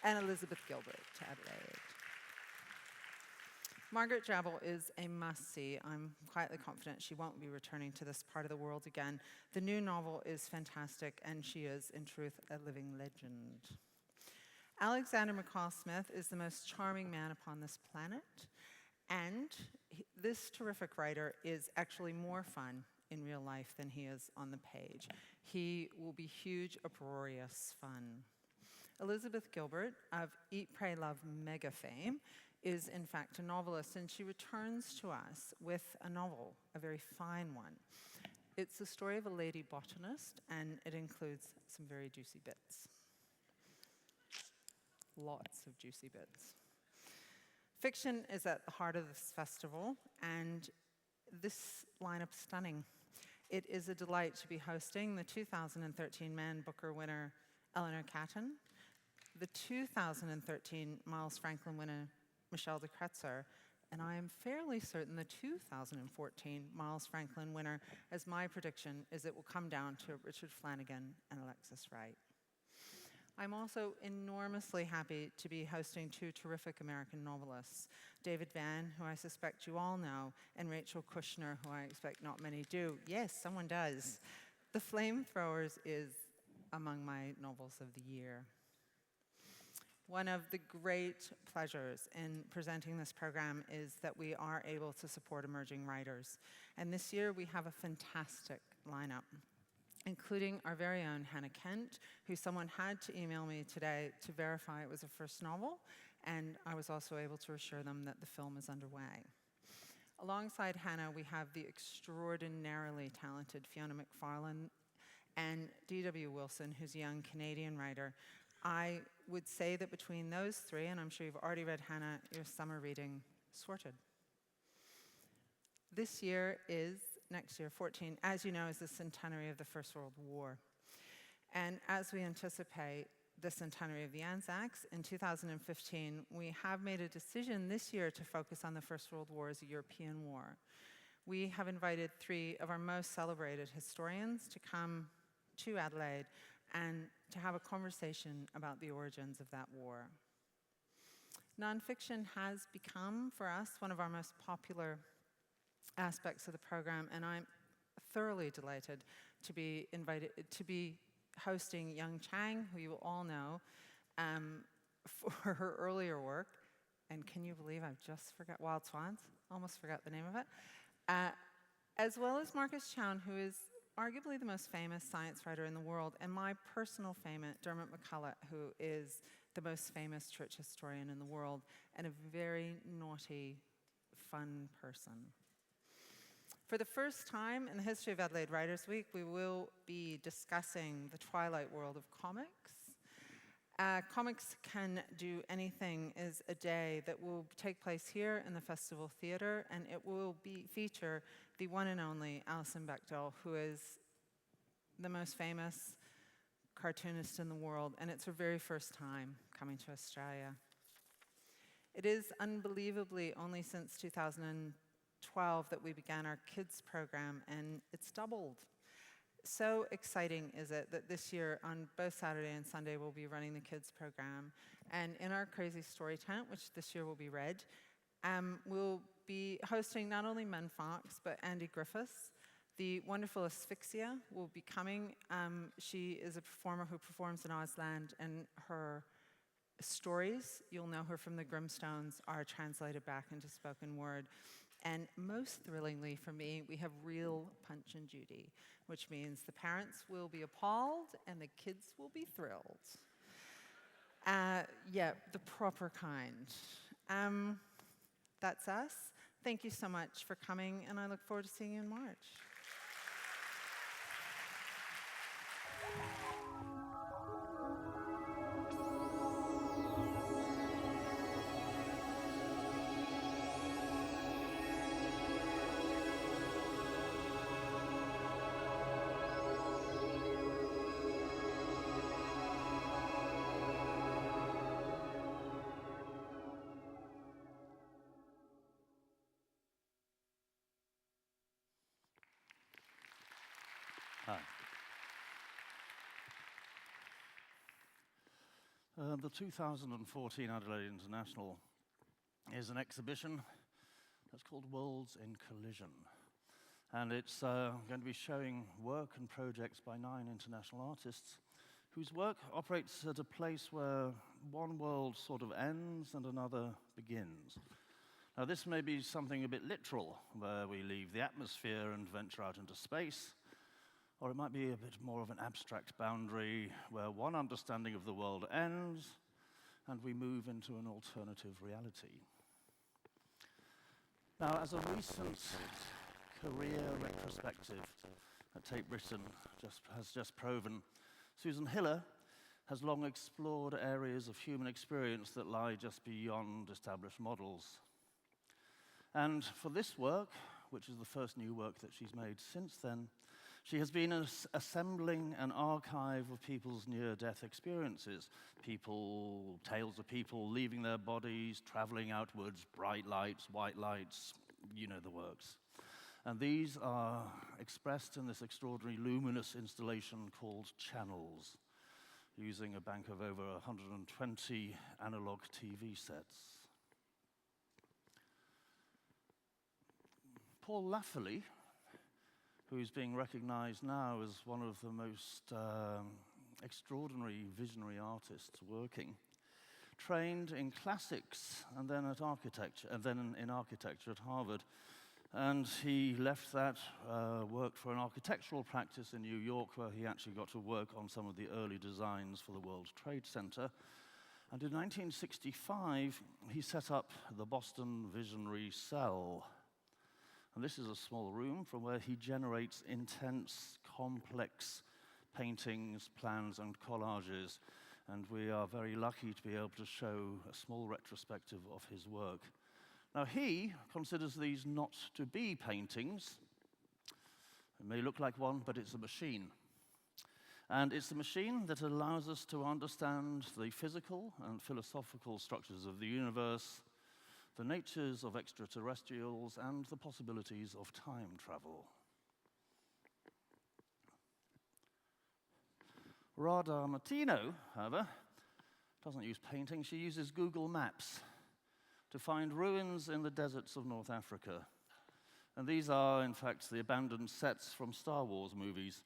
and Elizabeth Gilbert to Adelaide. Margaret Jabal is a must-see. I'm quietly confident she won't be returning to this part of the world again. The new novel is fantastic, and she is, in truth, a living legend. Alexander McCall-Smith is the most charming man upon this planet, and this terrific writer is actually more fun in real life than he is on the page. He will be huge, uproarious fun. Elizabeth Gilbert of Eat, Pray, Love mega fame is in fact a novelist, and she returns to us with a novel, a very fine one. It's the story of a lady botanist, and it includes some very juicy bits. Lots of juicy bits. Fiction is at the heart of this festival, and this lineup's stunning. It is a delight to be hosting the 2013 Man Booker winner, Eleanor Catton, the 2013 Miles Franklin winner, Michelle de Kretzer, and I am fairly certain the 2014 Miles Franklin winner, as my prediction is it will come down to Richard Flanagan and Alexis Wright. I'm also enormously happy to be hosting two terrific American novelists, David Vann, who I suspect you all know, and Rachel Kushner, who I expect not many do. Yes, someone does. The Flamethrowers is among my novels of the year. One of the great pleasures in presenting this program is that we are able to support emerging writers. And this year we have a fantastic lineup, including our very own Hannah Kent, who someone had to email me today to verify it was a first novel, and I was also able to assure them that the film is underway. Alongside Hannah, we have the extraordinarily talented Fiona McFarlane and D.W. Wilson, who's a young Canadian writer. I would say that between those three, and I'm sure you've already read Hannah, your summer reading sorted. This year is, next year, 14, as you know, is the centenary of the First World War. And as we anticipate the centenary of the Anzacs in 2015, we have made a decision this year to focus on the First World War as a European war. We have invited three of our most celebrated historians to come to Adelaide and to have a conversation about the origins of that war. Nonfiction has become, for us, one of our most popular aspects of the program, and I'm thoroughly delighted to be hosting Young Chang, who you will all know, for her earlier work. And can you believe I've just forgot Wild Swans? Almost forgot the name of it. As well as Marcus Chown, who is arguably the most famous science writer in the world, and my personal favorite, Dermot McCulloch, who is the most famous church historian in the world, and a very naughty, fun person. For the first time in the history of Adelaide Writers Week, we will be discussing the twilight world of comics. Comics Can Do Anything is a day that will take place here in the Festival Theatre, and it will feature the one and only Alison Bechdel, who is the most famous cartoonist in the world, and it's her very first time coming to Australia. It is unbelievably only since 2012 that we began our kids program, and it's doubled. So exciting is it that this year on both Saturday and Sunday we'll be running the kids program, and in our Crazy Story Tent, which this year will be red, we'll be hosting not only Men Fox but Andy Griffiths. The wonderful Asphyxia will be coming. She is a performer who performs in Ausland, and her stories, you'll know her from the Grimstones, are translated back into spoken word. And most thrillingly for me, we have real Punch and Judy, which means the parents will be appalled and the kids will be thrilled. Yeah, the proper kind. That's us. Thank you so much for coming, and I look forward to seeing you in March. Hi. The 2014 Adelaide International is an exhibition that's called Worlds in Collision. And it's going to be showing work and projects by 9 international artists whose work operates at a place where one world sort of ends and another begins. Now, this may be something a bit literal, where we leave the atmosphere and venture out into space, or it might be a bit more of an abstract boundary where one understanding of the world ends and we move into an alternative reality. Now, as a recent career retrospective that Tate Britain has just proven, Susan Hiller has long explored areas of human experience that lie just beyond established models. And for this work, which is the first new work that she's made since then, she has been assembling an archive of people's near-death experiences. Tales of people leaving their bodies, traveling outwards, bright lights, white lights, you know the works. And these are expressed in this extraordinary luminous installation called Channels, using a bank of over 120 analog TV sets. Paul Lafferty, who's being recognized now as one of the most extraordinary visionary artists working, trained in classics and then in architecture at Harvard. And he left that, worked for an architectural practice in New York, where he actually got to work on some of the early designs for the World Trade Center. And in 1965, he set up the Boston Visionary Cell. And this is a small room from where he generates intense, complex paintings, plans, and collages. And we are very lucky to be able to show a small retrospective of his work. Now, he considers these not to be paintings. It may look like one, but it's a machine. And it's a machine that allows us to understand the physical and philosophical structures of the universe, the natures of extraterrestrials, and the possibilities of time travel. Radha Martino, however, doesn't use painting. She uses Google Maps to find ruins in the deserts of North Africa. And these are, in fact, the abandoned sets from Star Wars movies.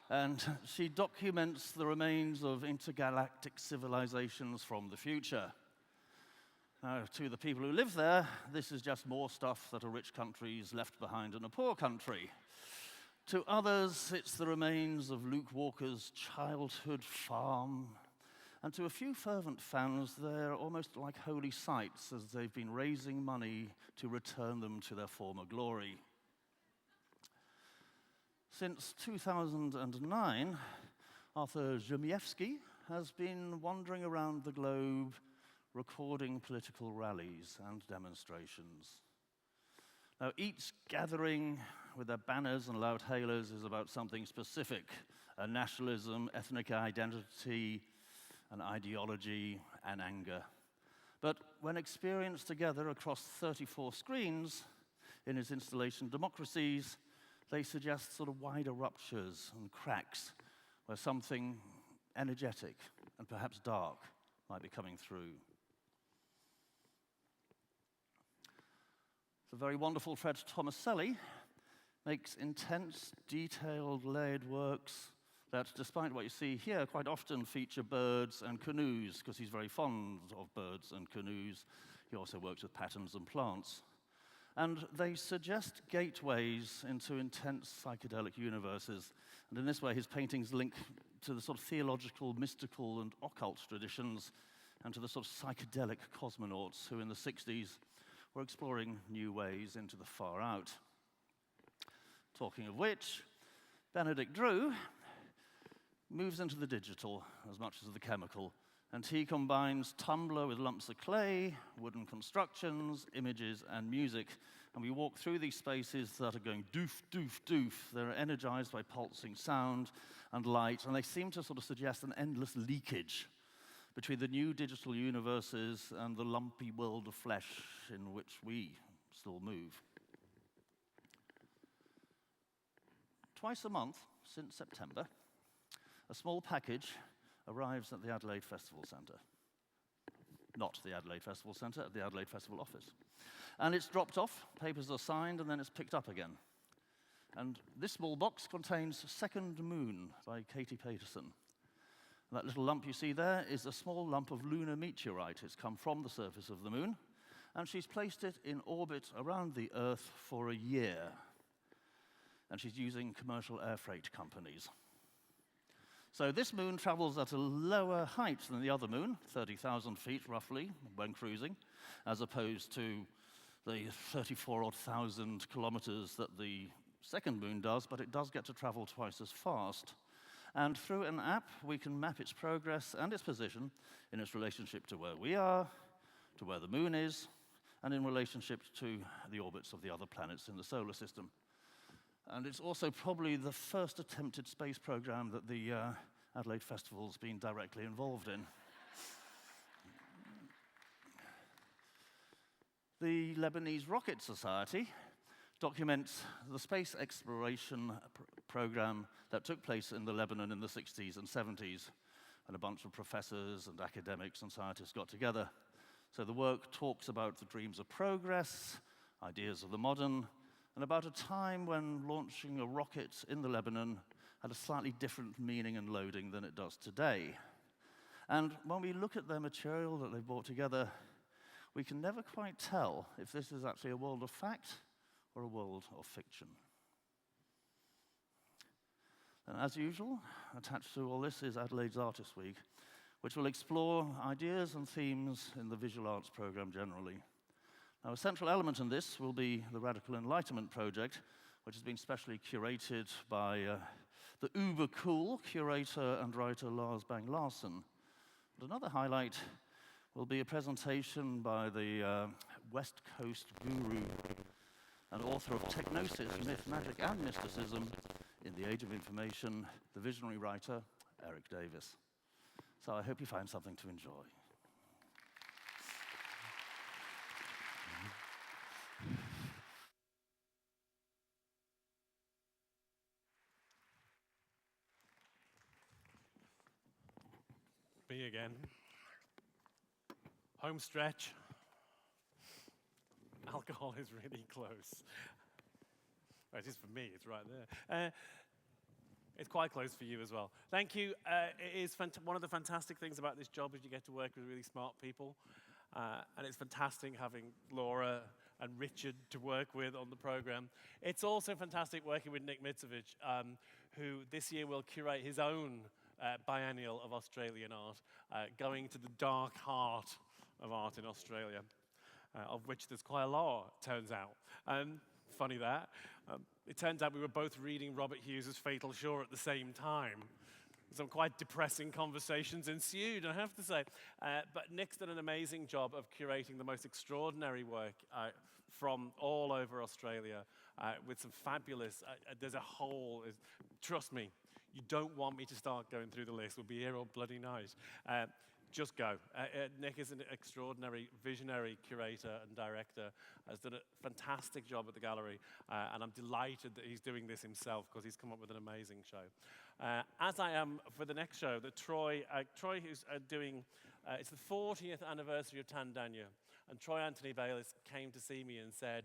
And she documents the remains of intergalactic civilizations from the future. Now, to the people who live there, this is just more stuff that a rich country's left behind in a poor country. To others, it's the remains of Luke Walker's childhood farm. And to a few fervent fans, they're almost like holy sites, as they've been raising money to return them to their former glory. Since 2009, Arthur Zhemiewski has been wandering around the globe recording political rallies and demonstrations. Now, each gathering with their banners and loud hailers is about something specific: a nationalism, ethnic identity, an ideology, and anger. But when experienced together across 34 screens in his installation Democracies, they suggest sort of wider ruptures and cracks where something energetic and perhaps dark might be coming through. The very wonderful Fred Tomaselli makes intense, detailed, layered works that, despite what you see here, quite often feature birds and canoes, because he's very fond of birds and canoes. He also works with patterns and plants. And they suggest gateways into intense psychedelic universes. And in this way, his paintings link to the sort of theological, mystical, and occult traditions and to the sort of psychedelic cosmonauts who in the 60s were exploring new ways into the far out. Talking of which, Benedict Drew moves into the digital as much as the chemical, and he combines Tumblr with lumps of clay, wooden constructions, images, and music. And we walk through these spaces that are going doof, doof, doof. They're energized by pulsing sound and light, and they seem to sort of suggest an endless leakage between the new digital universes and the lumpy world of flesh in which we still move. Twice a month since September, a small package arrives at the Adelaide Festival Centre. Not the Adelaide Festival Centre, at the Adelaide Festival office. And it's dropped off, papers are signed, and then it's picked up again. And this small box contains Second Moon by Katie Paterson. That little lump you see there is a small lump of lunar meteorite. It's come from the surface of the moon, and she's placed it in orbit around the Earth for a year. And she's using commercial air freight companies. So this moon travels at a lower height than the other moon, 30,000 feet roughly, when cruising, as opposed to the 34,000 kilometers that the second moon does, but it does get to travel twice as fast. And through an app, we can map its progress and its position in its relationship to where we are, to where the moon is, and in relationship to the orbits of the other planets in the solar system. And it's also probably the first attempted space program that the Adelaide Festival's been directly involved in. The Lebanese Rocket Society documents the space exploration program that took place in the Lebanon in the 60s and 70s, and a bunch of professors and academics and scientists got together. So the work talks about the dreams of progress, ideas of the modern, and about a time when launching a rocket in the Lebanon had a slightly different meaning and loading than it does today. And when we look at their material that they've brought together, we can never quite tell if this is actually a world of fact or a world of fiction. And as usual, attached to all this is Adelaide's Artist Week, which will explore ideas and themes in the visual arts program generally. Now, a central element in this will be the Radical Enlightenment Project, which has been specially curated by the uber-cool curator and writer Lars Bang-Larsen. But another highlight will be a presentation by the West Coast guru and author of Technosis, Myth, Magic, and Mysticism in the Age of Information, the visionary writer Eric Davis. So I hope you find something to enjoy. Me again. Home stretch. Alcohol is really close. Well, it is for me, it's right there. It's quite close for you as well. Thank you. It is one of the fantastic things about this job is you get to work with really smart people. And it's fantastic having Laura and Richard to work with on the program. It's also fantastic working with Nick Mitsovic, who this year will curate his own biennial of Australian art, going to the dark heart of art in Australia, of which there's quite a lot, turns out. Funny that. It turns out we were both reading Robert Hughes' Fatal Shore at the same time. Some quite depressing conversations ensued, I have to say. But Nick's done an amazing job of curating the most extraordinary work from all over Australia with some fabulous, there's a whole, trust me, you don't want me to start going through the list. We'll be here all bloody night. Just go. Nick is an extraordinary visionary curator and director, has done a fantastic job at the gallery, and I'm delighted that he's doing this himself because he's come up with an amazing show. As I am for the next show, that Troy who's doing, it's the 40th anniversary of Tandanya, and Troy Anthony Bayliss came to see me and said,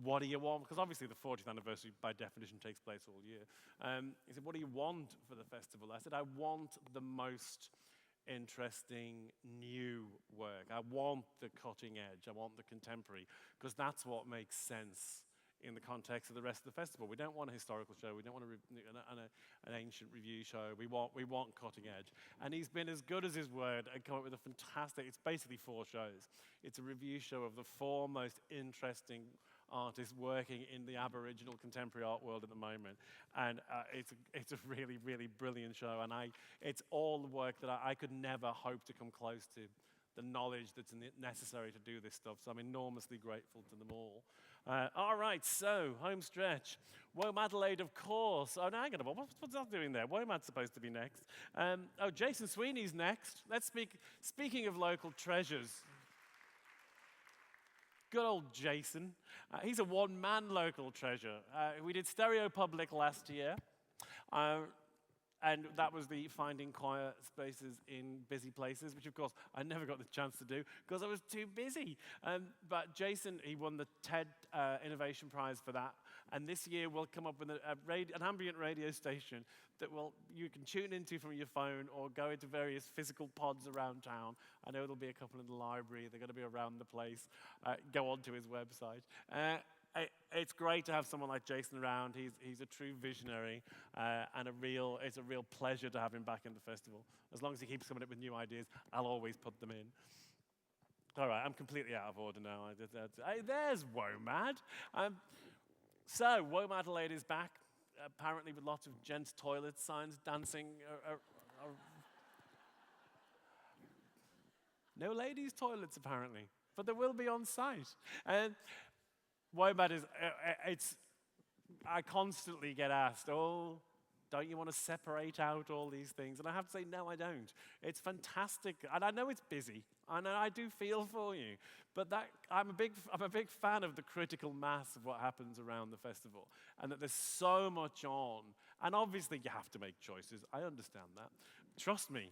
what do you want? Because obviously the 40th anniversary by definition takes place all year. He said, what do you want for the festival? I said, I want the most interesting new work. I want the cutting edge. I want the contemporary, because that's what makes sense in the context of the rest of the festival. We don't want a historical show. We don't want an ancient review show. We want cutting edge. And he's been as good as his word and come up with a fantastic, it's basically 4 shows. It's a review show of the 4 most interesting artists working in the Aboriginal contemporary art world at the moment. And it's a really, really brilliant show. And it's all the work that I could never hope to come close to, the knowledge that's necessary to do this stuff. So I'm enormously grateful to them all. All right, so home stretch. Womadelaide, Adelaide, of course. Oh, no, hang on. What's that doing there? Womad's supposed to be next. Jason Sweeney's next. Speaking of local treasures. Good old Jason. He's a one-man local treasure. We did Stereo Public last year. And that was the finding quiet spaces in busy places, which, of course, I never got the chance to do because I was too busy. But Jason, he won the TED Innovation Prize for that. And this year, we'll come up with an ambient radio station that you can tune into from your phone or go into various physical pods around town. I know there'll be a couple in the library. They're going to be around the place. Go onto his website. It's great to have someone like Jason around. He's a true visionary, and it's a real pleasure to have him back in the festival. As long as he keeps coming up with new ideas, I'll always put them in. All right, I'm completely out of order now. There's Womad. So Womadelaide is back, apparently with lots of gents' toilet signs dancing. No ladies' toilets, apparently, but there will be on site. And Womad is, I constantly get asked, oh, don't you want to separate out all these things? And I have to say, no, I don't. It's fantastic, and I know it's busy, and I do feel for you. But I'm a big fan of the critical mass of what happens around the festival, and that there's so much on. And obviously, you have to make choices. I understand that. Trust me.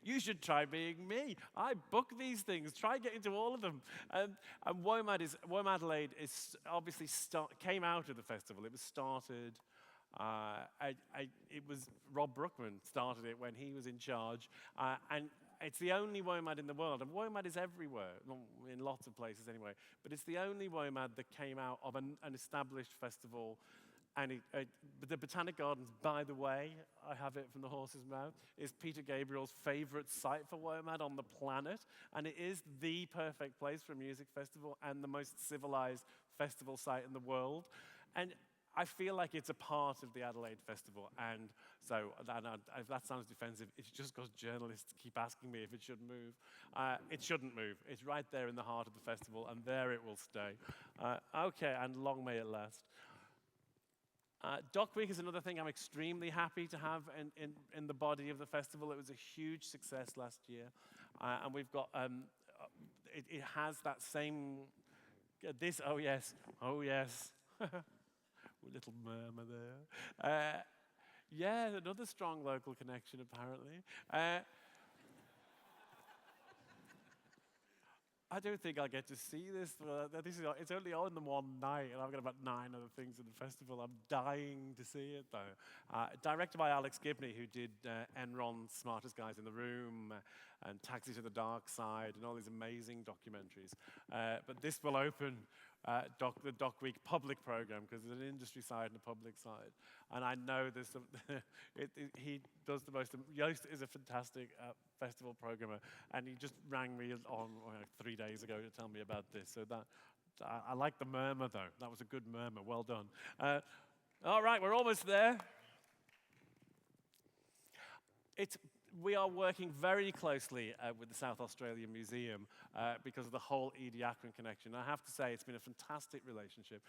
You should try being me. I book these things. Try getting to all of them. And Womadelaide is obviously came out of the festival. It was started. It was Rob Brookman started it when he was in charge, and it's the only Womad in the world. And Womad is everywhere, in lots of places anyway. But it's the only Womad that came out of an established festival. And the Botanic Gardens, by the way, I have it from the horse's mouth, is Peter Gabriel's favorite site for Womad on the planet. And it is the perfect place for a music festival and the most civilized festival site in the world. And I feel like it's a part of the Adelaide Festival. And so if that sounds defensive, it's just because journalists keep asking me if it should move. It shouldn't move. It's right there in the heart of the festival, and there it will stay. Okay, and long may it last. Doc Week is another thing I'm extremely happy to have in the body of the festival. It was a huge success last year. And we've got, it has that same, oh yes. Little murmur there. Yeah, another strong local connection apparently. I don't think I'll get to see this. It's only on the one night, and I've got about 9 other things in the festival. I'm dying to see it, though. Directed by Alex Gibney, who did Enron's Smartest Guys in the Room, and Taxi to the Dark Side, and all these amazing documentaries. But this will open the Doc Week public program, because there's an industry side and a public side. And I know there's some, he does the most, Joost is a fantastic festival programmer, and he just rang me on 3 days ago to tell me about this. So I like the murmur, though. That was a good murmur. Well done. All right, we're almost there. We are working very closely with the South Australian Museum because of the whole Edie Akron connection. I have to say, it's been a fantastic relationship.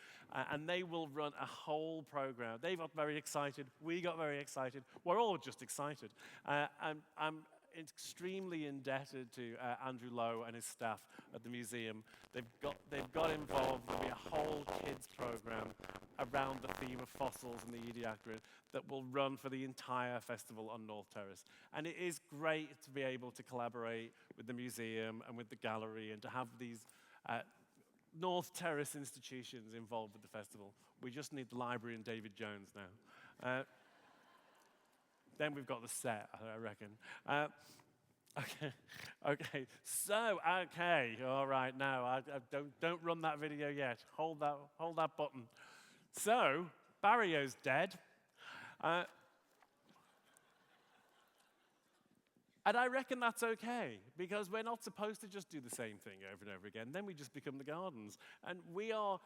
And they will run a whole program. They got very excited. We got very excited. We're all just excited. And I'm extremely indebted to Andrew Lowe and his staff at the museum. They've got involved. There'll be a whole kids program around the theme of fossils and the Edie Akron that will run for the entire festival on North Terrace. And it is great to be able to collaborate with the museum and with the gallery and to have these North Terrace institutions involved with the festival. We just need the library and David Jones now. Then we've got the set, I reckon. Okay, okay. So, okay, all right. Now, I don't run that video yet. Hold that button. So, Barrio's dead, and I reckon that's okay because we're not supposed to just do the same thing over and over again. Then we just become the Gardens, and we are.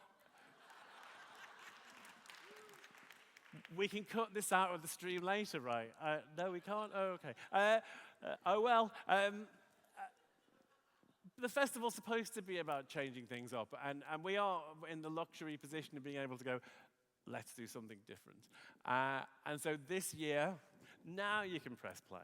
We can cut this out of the stream later, right? No, we can't. Oh, okay. Oh well. The festival's supposed to be about changing things up, and we are in the luxury position of being able to go, let's do something different. And so this year, now you can press play.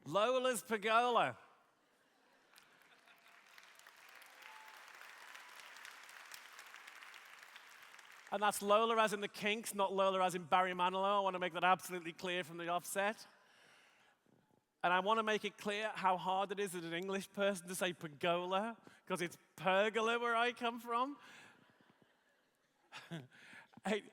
Lola's Pergola. And that's Lola as in the Kinks, not Lola as in Barry Manilow. I want to make that absolutely clear from the offset. And I want to make it clear how hard it is as an English person to say pergola, because it's pergola where I come from. Hey,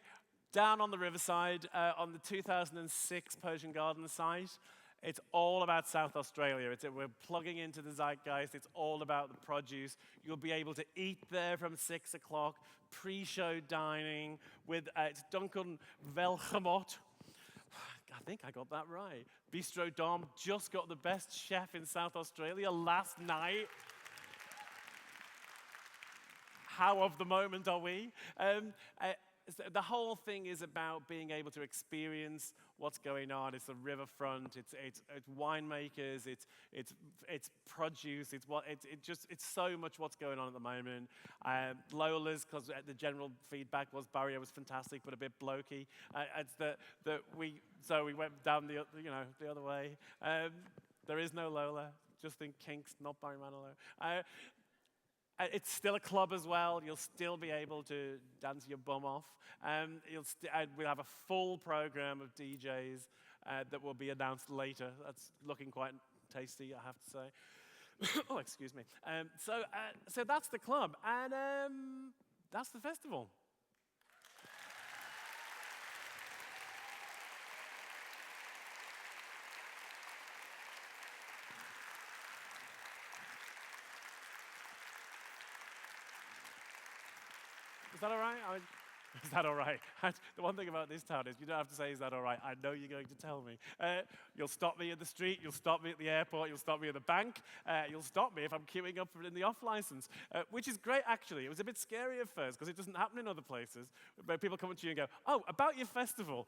down on the riverside, on the 2006 Persian Garden site, it's all about South Australia. We're plugging into the zeitgeist. It's all about the produce. You'll be able to eat there from 6 o'clock, pre-show dining with, it's Duncan Velchamot. I think I got that right. Bistro Dom just got the best chef in South Australia last night. How of the moment are we? The whole thing is about being able to experience what's going on. It's the riverfront. It's winemakers. It's produce. It's so much what's going on at the moment. Lola's, because the general feedback was Barrio was fantastic, but a bit blokey. We went down the other way. There is no Lola. Just think Kinks, not Barry Manilow. It's still a club as well. You'll still be able to dance your bum off. We'll have a full program of DJs that will be announced later. That's looking quite tasty, I have to say. Oh, excuse me. So that's the club, and that's the festival. Is that all right? Is that all right? The one thing about this town is you don't have to say, is that all right? I know you're going to tell me. You'll stop me in the street. You'll stop me at the airport. You'll stop me at the bank. You'll stop me if I'm queuing up in the off-license, which is great, actually. It was a bit scary at first because it doesn't happen in other places where people come up to you and go, oh, about your festival.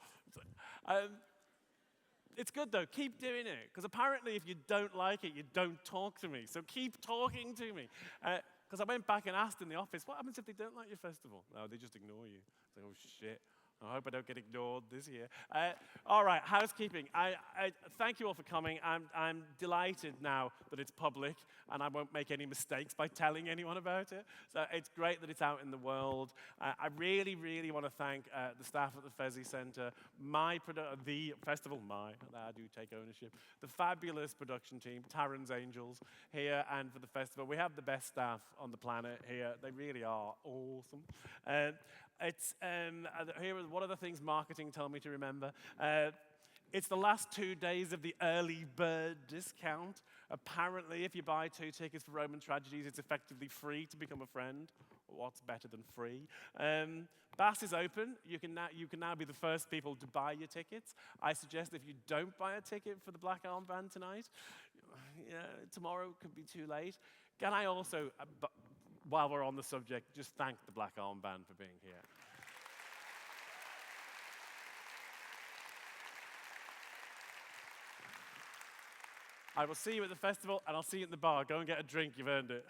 It's good, though. Keep doing it because apparently if you don't like it, you don't talk to me. So keep talking to me. Because I went back and asked in the office, what happens if they don't like your festival? No, they just ignore you. It's like, oh, shit. I hope I don't get ignored this year. All right, housekeeping. I thank you all for coming. I'm delighted now that it's public and I won't make any mistakes by telling anyone about it. So it's great that it's out in the world. I really, really want to thank the staff at the Fezzi Centre, the festival, I do take ownership, the fabulous production team, Taryn's Angels, here and for the festival. We have the best staff on the planet here. They really are awesome. Here are one of the things marketing told me to remember. It's the last 2 days of the early bird discount. Apparently, if you buy 2 tickets for Roman Tragedies, it's effectively free to become a friend. What's better than free? Bass is open. You can now be the first people to buy your tickets. I suggest if you don't buy a ticket for the Black Armband tonight, tomorrow could be too late. Can I also, while we're on the subject, just thank the Black Armband for being here. I will see you at the festival, and I'll see you at the bar. Go and get a drink. You've earned it.